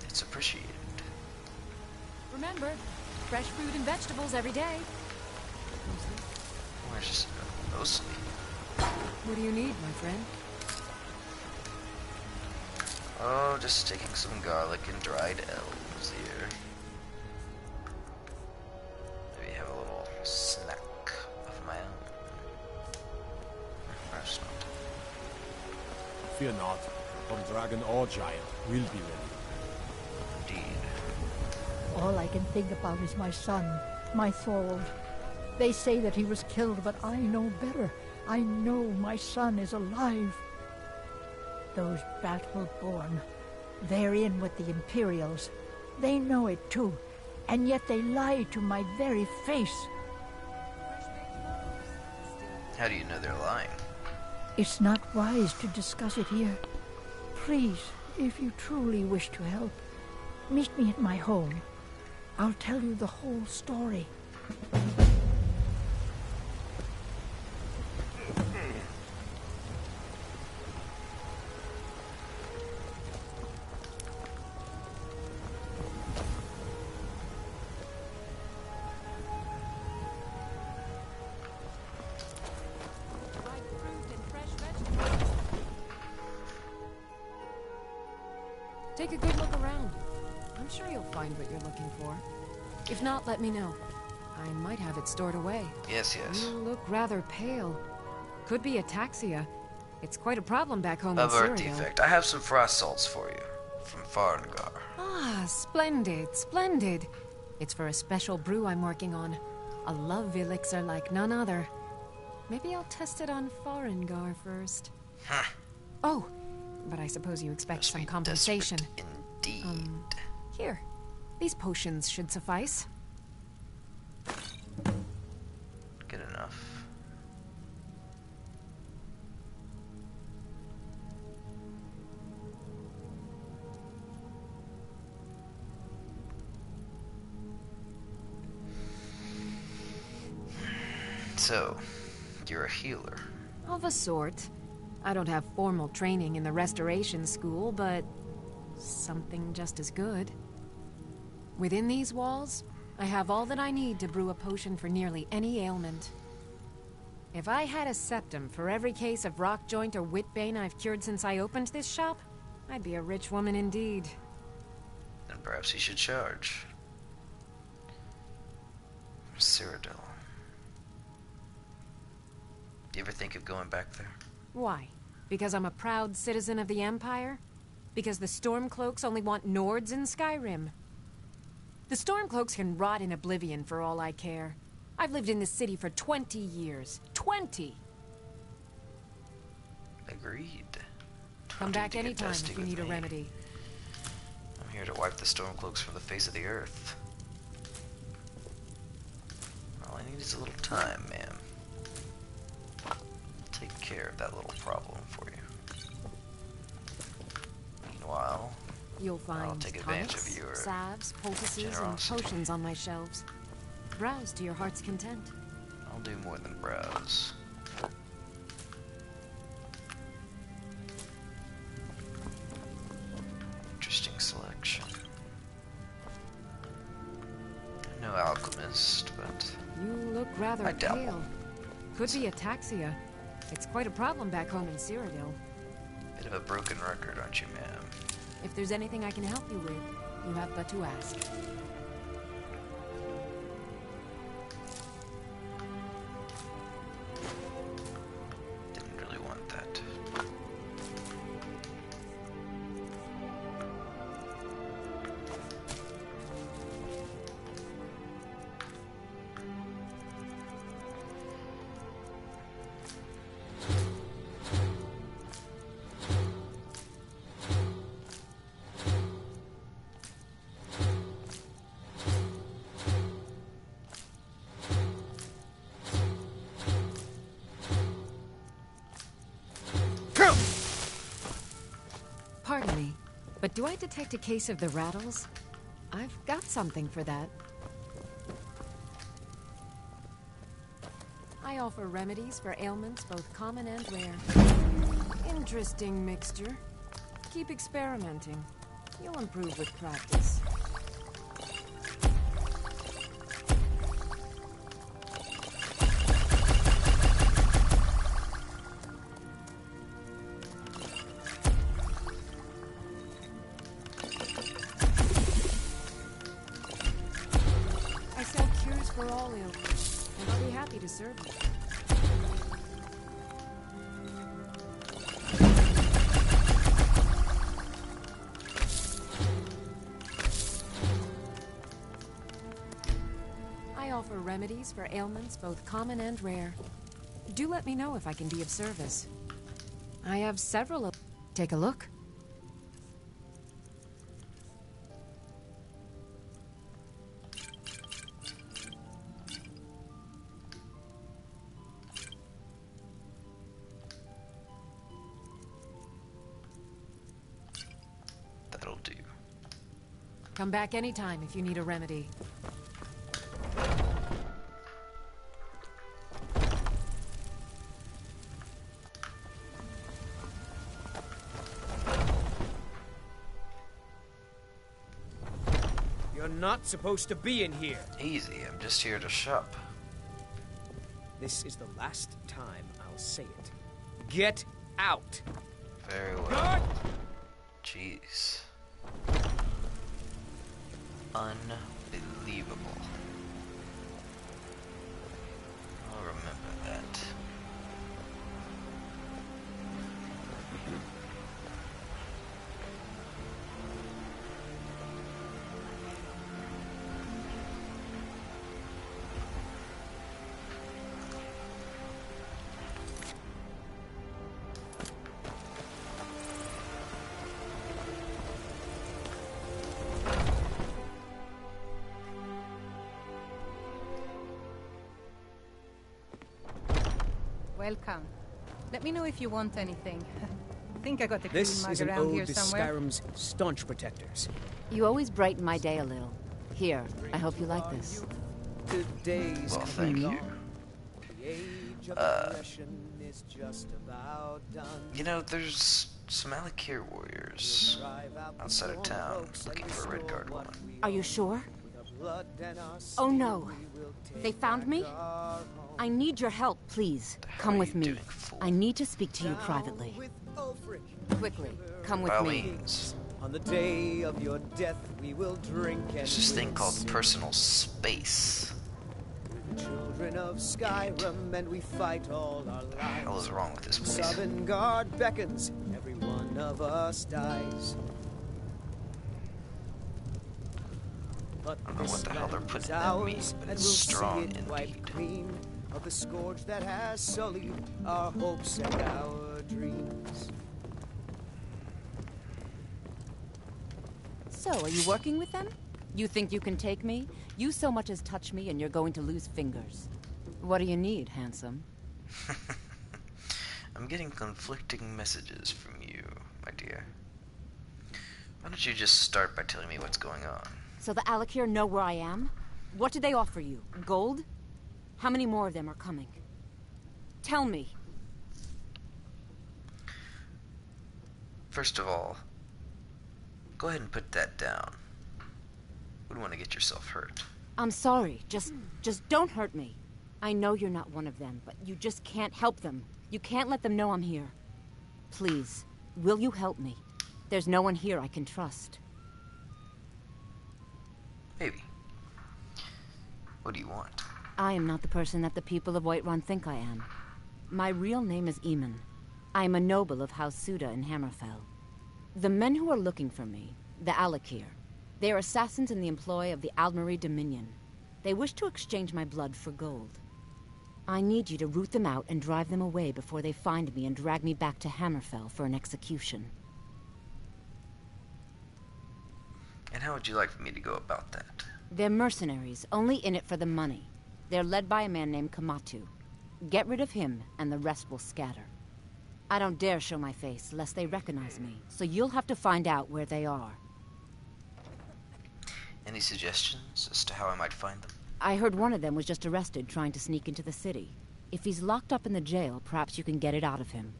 S1: It's appreciated.
S8: Remember, fresh fruit and vegetables every day.
S1: Where's just mostly?
S8: What do you need, my friend?
S1: Oh, just taking some garlic and dried elves here. Maybe have a little snack of my own. First not.
S5: Fear not. From dragon or giant, we'll be ready.
S1: Indeed.
S19: All I can think about is my son, my Thorold. They say that he was killed, but I know better. I know my son is alive. Those battle-born, they're in with the Imperials. They know it too, and yet they lie to my very face.
S1: How do you know they're lying?
S19: It's not wise to discuss it here. Please, if you truly wish to help, meet me at my home. I'll tell you the whole story.
S8: Take a good look around. I'm sure you'll find what you're looking for. If not, let me know. I might have it stored away.
S1: Yes, yes.
S8: You look rather pale. Could be ataxia. It's quite a problem back home
S1: A
S8: in
S1: birth
S8: Cyrodiil.
S1: defect. I have some frost salts for you. From Farengar.
S8: Ah, splendid, splendid. It's for a special brew I'm working on. A love elixir like none other. Maybe I'll test it on Farengar first.
S1: Huh.
S8: Oh, but I suppose you expect some compensation.
S1: Indeed.
S8: Here. These potions should suffice.
S1: Good enough. So, you're a healer.
S8: Of a sort. I don't have formal training in the restoration school, but something just as good. Within these walls, I have all that I need to brew a potion for nearly any ailment. If I had a septum for every case of rock joint or whitbane I've cured since I opened this shop, I'd be a rich woman indeed.
S1: Then perhaps he should charge. Cyrodiil. Do you ever think of going back there?
S8: Why? Because I'm a proud citizen of the Empire? Because the Stormcloaks only want Nords in Skyrim? The Stormcloaks can rot in oblivion for all I care. I've lived in this city for 20 years. 20!
S1: Agreed.
S8: Come back anytime if you need a remedy.
S1: I'm here to wipe the Stormcloaks from the face of the earth. All I need is a little time, ma'am. I'll take care of that little problem for you. Meanwhile,
S8: You'll find
S1: I'll take advantage
S8: tonics,
S1: of your
S8: salves, poultices, and
S1: generosity.
S8: potions on my shelves. Browse to your heart's content.
S1: I'll do more than browse. Interesting selection. I'm no alchemist, but
S8: You look rather
S1: I dabble.
S8: pale. Could be ataxia. It's quite a problem back home in Cyrodiil.
S1: Bit of a broken record, aren't you, ma'am?
S8: If there's anything I can help you with, you have but to ask.
S1: Didn't really want that.
S8: Pardon me, but do I detect a case of the rattles? I've got something for that. I offer remedies for ailments both common and rare. Interesting mixture. Keep experimenting. You'll improve with practice. I sell cures for all ills, and I'll be happy to serve you. I offer remedies for ailments both common and rare. Do let me know if I can be of service. I have several. Take a look.
S1: That'll do.
S8: Come back anytime if you need a remedy.
S20: You're not supposed to be in here.
S1: Easy, I'm just here to shop.
S20: This is the last time I'll say it. Get out!
S1: Very well.
S20: Guard!
S1: Jeez. Unbelievable. I'll remember that.
S17: Welcome. Let me know if you want anything. Think I got the
S20: This
S17: green
S20: is
S17: mug
S20: an
S17: around here
S20: ode to
S17: somewhere.
S20: Skyrim's staunch protectors.
S21: You always brighten my day a little. Here, I hope you like this.
S20: Good days
S1: Well, thank you. You know, there's some Alakir warriors outside of town looking for a red guard woman.
S21: Are you sure? Oh no. They found me? I need your help, please. Come with me. I need to speak to you privately. Quickly, come with
S1: By all
S21: me.
S1: means.
S22: On the day of your death, we will drink and
S1: There's this thing called personal space.
S22: children of Skyrim, and we fight all our
S1: What the hell is wrong with this place?
S22: Sovngarde beckons, every one of us dies. But
S1: I don't know what the hell they're putting in
S22: ours,
S1: me, but
S22: and
S1: it's
S22: we'll see
S1: strong
S22: it wiped
S1: indeed.
S22: clean of the scourge that has sullied our hopes and our dreams.
S21: So, are you working with them? You think you can take me? You so much as touch me and you're going to lose fingers. What do you need, handsome?
S1: I'm getting conflicting messages from you, my dear. Why don't you just start by telling me what's going on?
S21: So the Alakir know where I am? What did they offer you? Gold? How many more of them are coming? Tell me.
S1: First of all, go ahead and put that down. Wouldn't want to get yourself hurt.
S21: I'm sorry. Just don't hurt me. I know you're not one of them, but you just can't help them. You can't let them know I'm here. Please, Will you help me? There's no one here I can trust.
S1: Maybe. What do you want?
S21: I am not the person that the people of Whiterun think I am. My real name is Eamon. I am a noble of House Suda in Hammerfell. The men who are looking for me, the Alakir, they are assassins in the employ of the Aldmeri Dominion. They wish to exchange my blood for gold. I need you to root them out and drive them away before they find me and drag me back to Hammerfell for an execution.
S1: And how would you like for me to go about that?
S21: They're mercenaries, only in it for the money. They're led by a man named Kamatu. Get rid of him, and the rest will scatter. I don't dare show my face, lest they recognize me, so you'll have to find out where they are.
S1: Any suggestions as to how I might find them?
S21: I heard one of them was just arrested trying to sneak into the city. If he's locked up in the jail, perhaps you can get it out of him.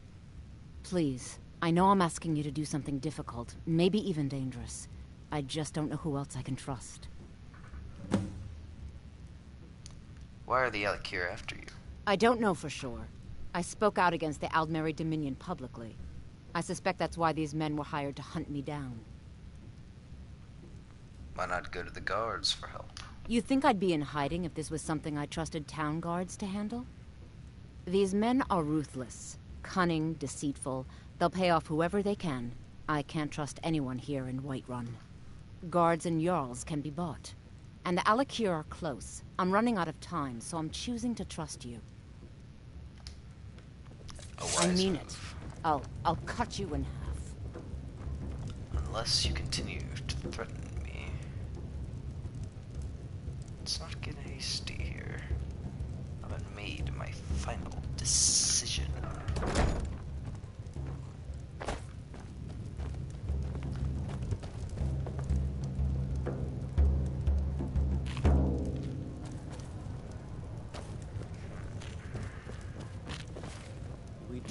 S21: Please, I know I'm asking you to do something difficult, maybe even dangerous. I just don't know who else I can trust.
S1: Why are the Alakir after you?
S21: I don't know for sure. I spoke out against the Aldmeri Dominion publicly. I suspect that's why these men were hired to hunt me down.
S1: Why not go to the guards for help?
S21: You think I'd be in hiding if this was something I trusted town guards to handle? These men are ruthless, cunning, deceitful. They'll pay off whoever they can. I can't trust anyone here in Whiterun. Guards and Jarls can be bought. And the Alakir are close. I'm running out of time, so I'm choosing to trust you. I mean it. I'll cut you in half.
S1: Unless you continue to threaten me. Let's not get hasty here. I haven't made my final decision.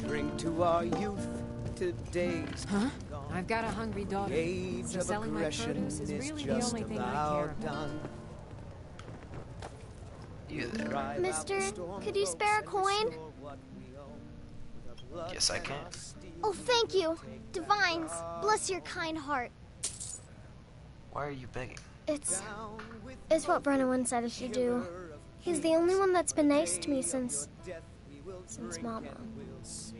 S22: Drink to our youth, today's
S8: Huh? I've got a hungry daughter.
S22: age
S8: So
S22: of
S8: selling my
S22: aggression
S8: produce is
S22: is
S8: really the
S22: just
S8: only thing I care
S22: about
S8: about.
S22: done.
S1: You there?
S6: Mister, could you spare a coin?
S1: Yes, I can.
S6: Oh, thank you. Divines, bless your kind heart.
S1: Why are you begging?
S6: It's what Brennan said I should do. He's the only one that's been nice to me since Mama.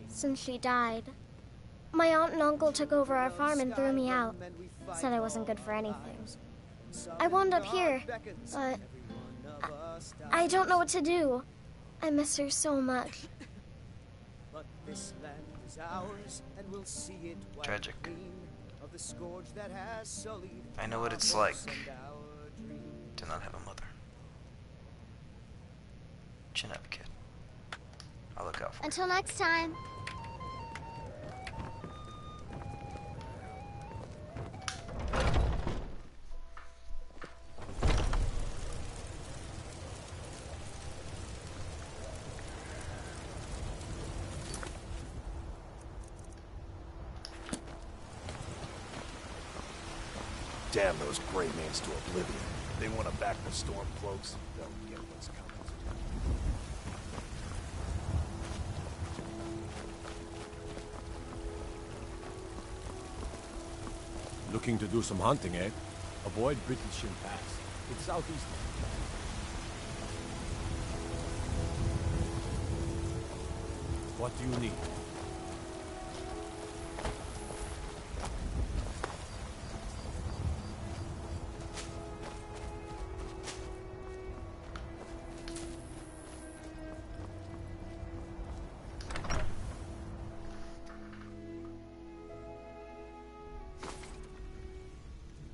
S6: Since she died. My aunt and uncle took over our farm and threw me out. Said I wasn't good for anything. I wound up here, but I don't know what to do. I miss her so much.
S1: Tragic. I know what it's like to not have a mother. Chin up, kid. I'll look out for you.
S6: Until next time.
S15: Damn those gray mans to oblivion. They want to back the storm cloaks. They'll get what's coming.
S5: Looking to do some hunting, eh? Avoid British Pass. It's southeast. What do you need?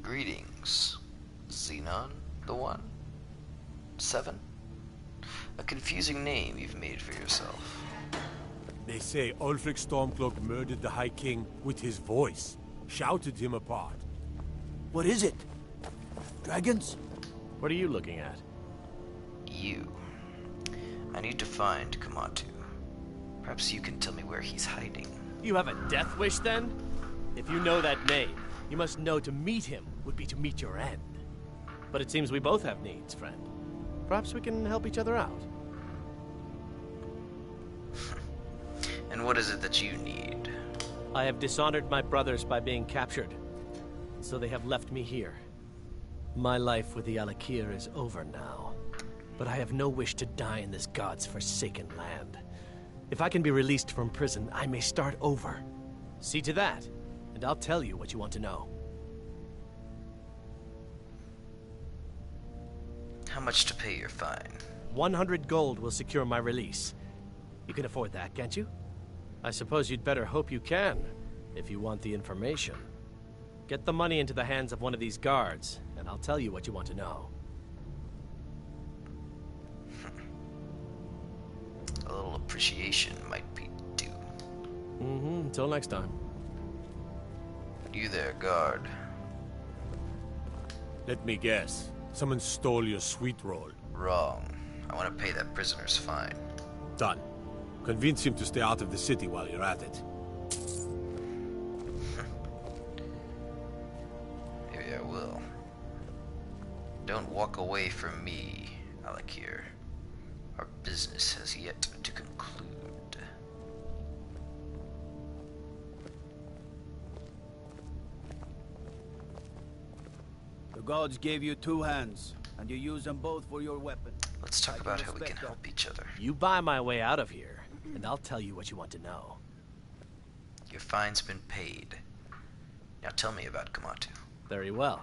S1: Greetings, Xenon, the One? 7? A confusing name you've made for yourself.
S5: They say Ulfric Stormcloak murdered the High King with his voice, shouted him apart.
S2: What is it? Dragons?
S9: What are you looking at?
S1: You. I need to find Kamatu. Perhaps you can tell me where he's hiding.
S9: You have a death wish, then? If you know that name, you must know to meet him would be to meet your end. But it seems we both have needs, friend. Perhaps we can help each other out.
S1: And what is it that you need?
S9: I have dishonored my brothers by being captured, so they have left me here. My life with the Alakir is over now, but I have no wish to die in this god's forsaken land. If I can be released from prison, I may start over. See to that, and I'll tell you what you want to know.
S1: How much to pay your fine?
S9: 100 gold will secure my release. You can afford that, can't you? I suppose you'd better hope you can, if you want the information. Get the money into the hands of one of these guards, and I'll tell you what you want to know.
S1: A little appreciation might be due.
S9: Until next time.
S1: You there, guard.
S5: Let me guess. Someone stole your sweet roll.
S1: Wrong. I want to pay that prisoner's fine.
S5: Done. Convince him to stay out of the city while you're at it.
S1: Maybe I will. Don't walk away from me, Alakir. Our business has yet to conclude.
S2: The gods gave you 2 hands, and you use them both for your weapon.
S1: Let's talk about how we can help each other.
S9: You buy my way out of here, and I'll tell you what you want to know.
S1: Your fine's been paid. Now tell me about Kamatu.
S9: Very well.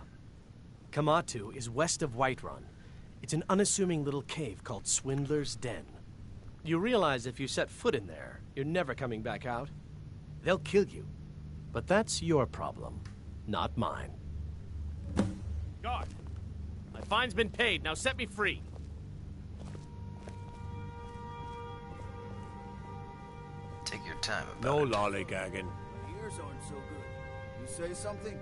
S9: Kamatu is west of Whiterun. It's an unassuming little cave called Swindler's Den. You realize if you set foot in there, you're never coming back out? They'll kill you. But that's your problem, not mine. Guard! My fine's been paid, now set me free!
S1: Take your time about
S5: No
S1: it.
S5: lollygagging.
S2: My ears aren't so good. You say something?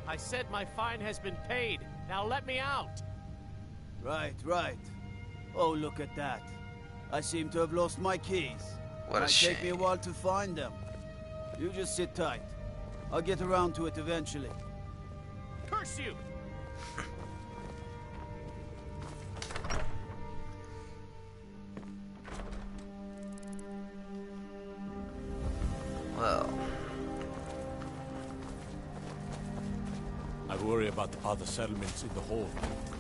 S9: I said my fine has been paid. Now let me out!
S2: Right, right. Oh, look at that. I seem to have lost my keys.
S1: What a
S2: Might take me a
S1: shame.
S2: while to find them. You just sit tight. I'll get around to it eventually.
S9: Curse you!
S1: Well,
S5: I worry about the other settlements in the hold.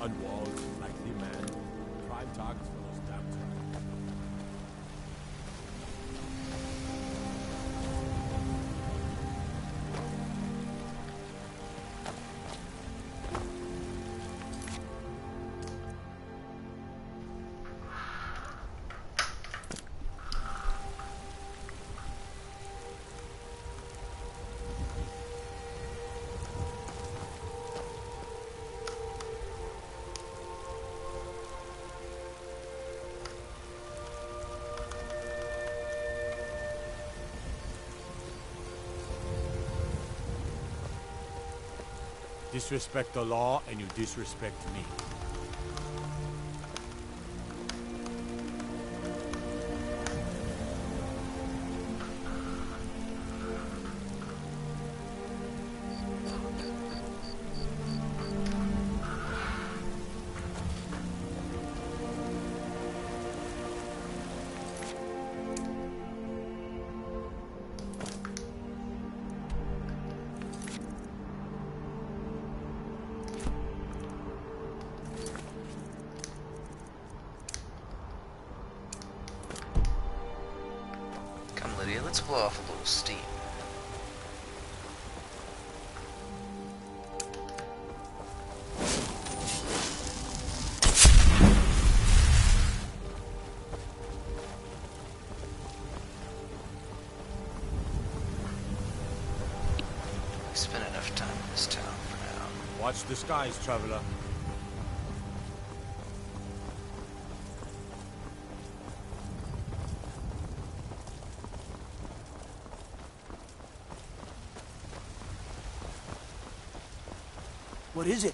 S5: Unwalled, likely men, prime targets for those damn traps. Disrespect the law, and you disrespect me.
S1: come Lydia, let's blow off a little steam. We spent enough time in this town for now.
S5: Watch the skies, traveler.
S2: What is it?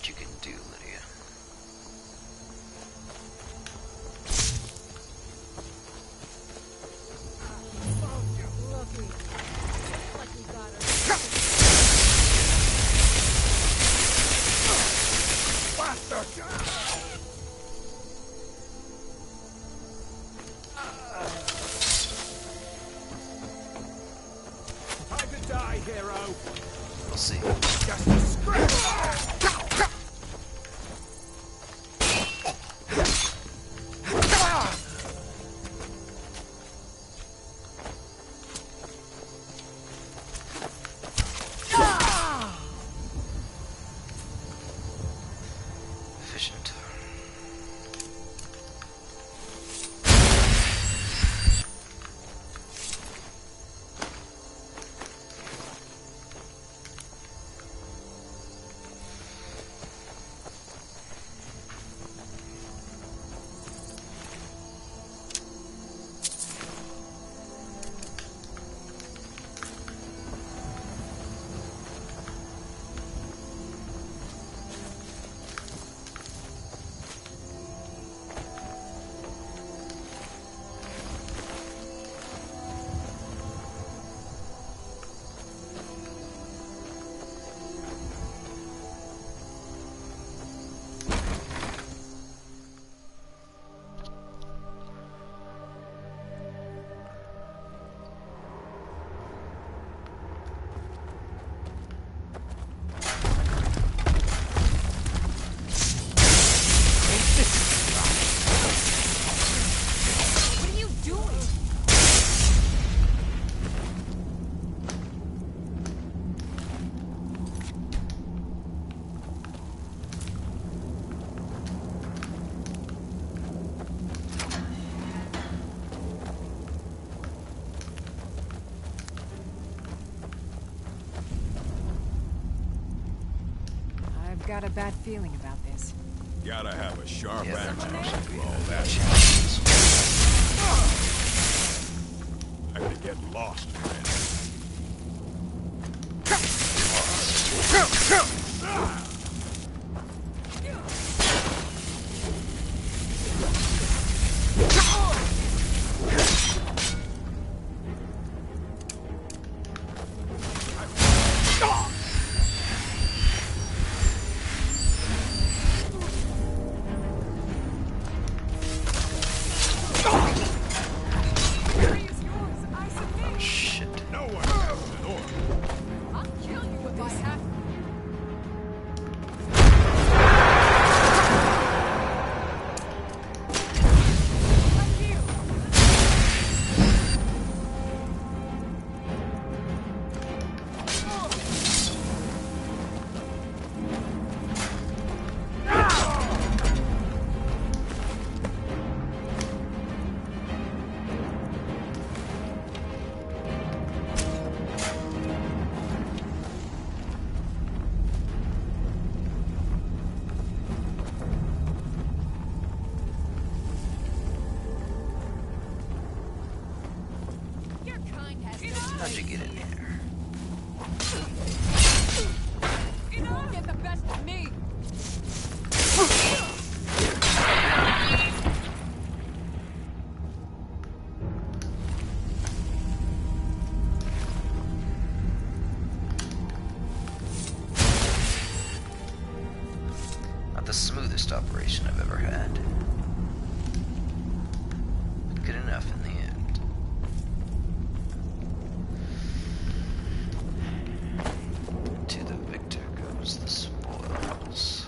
S1: what you can do, Lydia.
S16: Time to die, hero.
S1: We'll see.
S16: Just a scratch.
S1: Efficient.
S21: What are you doing? I've got a bad feeling about this.
S13: Gotta have a sharp attitude to all that. Time to get lost, friend.
S1: How'd you get in here?
S21: You won't get the best of me.
S1: Not the smoothest operation I've ever had. But good enough in the end. To the victor goes the spoils.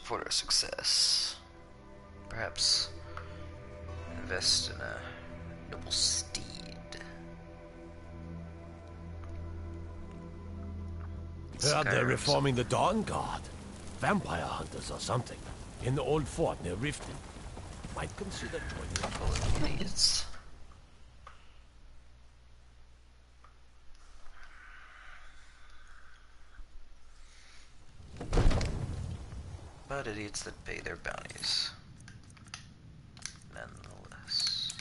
S1: for their success. Perhaps invest in a noble steed.
S5: Heard they're
S1: Skyrim's-
S5: reforming the Dawn Guard. Vampire hunters or something. In the old fort near Riften. Might consider joining the
S1: Please. But idiots that pay their bounties. Nonetheless.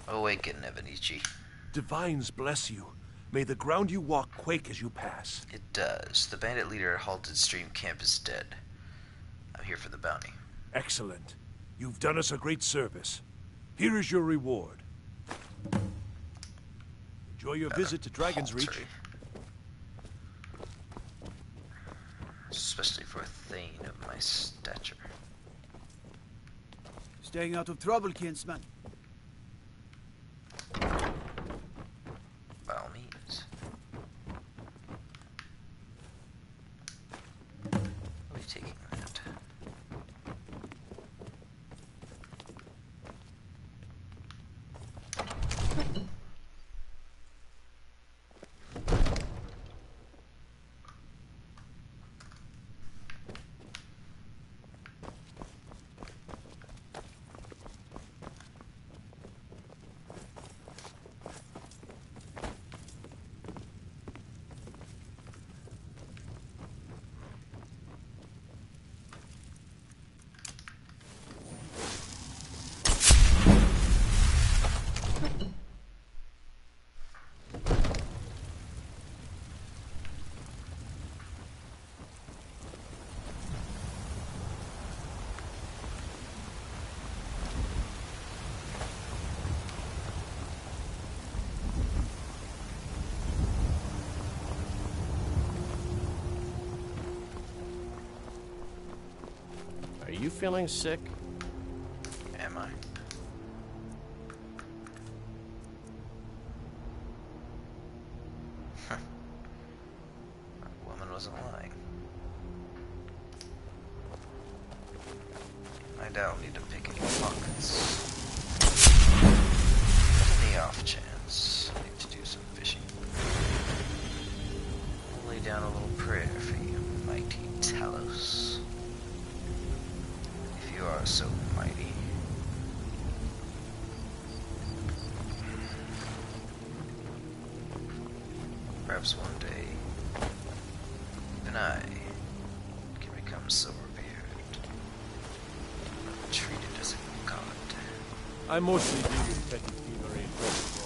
S1: Awaken, Evanichi.
S3: Divines bless you. May the ground you walk quake as you pass.
S1: It does. The bandit leader at Halted Stream Camp is dead. I'm here for the bounty.
S3: Excellent. You've done us a great service. Here is your reward. Enjoy your visit to Dragon's Reach.
S1: Especially for a Thane of my stature.
S2: Staying out of trouble, kinsman.
S1: By all means. I'll be taking that.
S9: Are you feeling sick?
S1: Am I? That woman wasn't lying. I don't need to pick any pockets. But in the off chance, I need to do some fishing. I'll lay down a little prayer for you, mighty Talos. If you are so mighty. Perhaps one day, even I can become so revered, treated as a god.
S5: I mostly deal with petty thievery and rough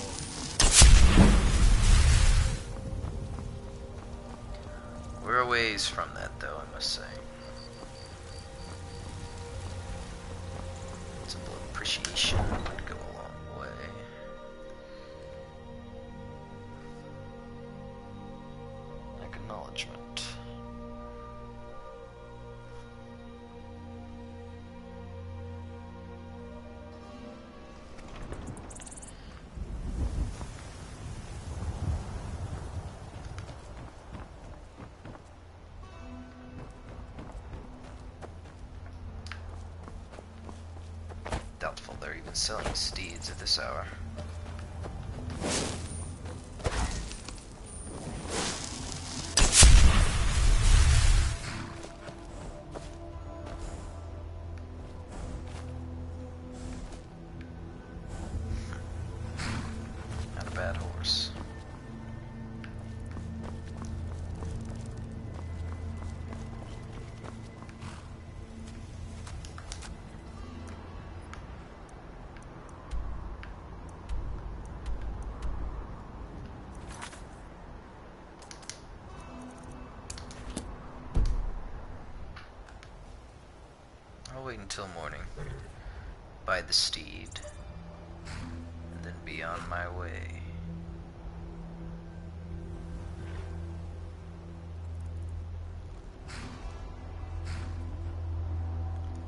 S1: We're a ways from that, though, I must say. Simple appreciation would go a long way. Acknowledgement. Doubtful they're even selling steeds at this hour. Not a bad horse. till morning, by the steed, and then be on my way.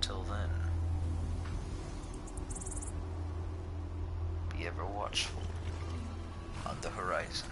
S1: Till then, be ever watchful on the horizon.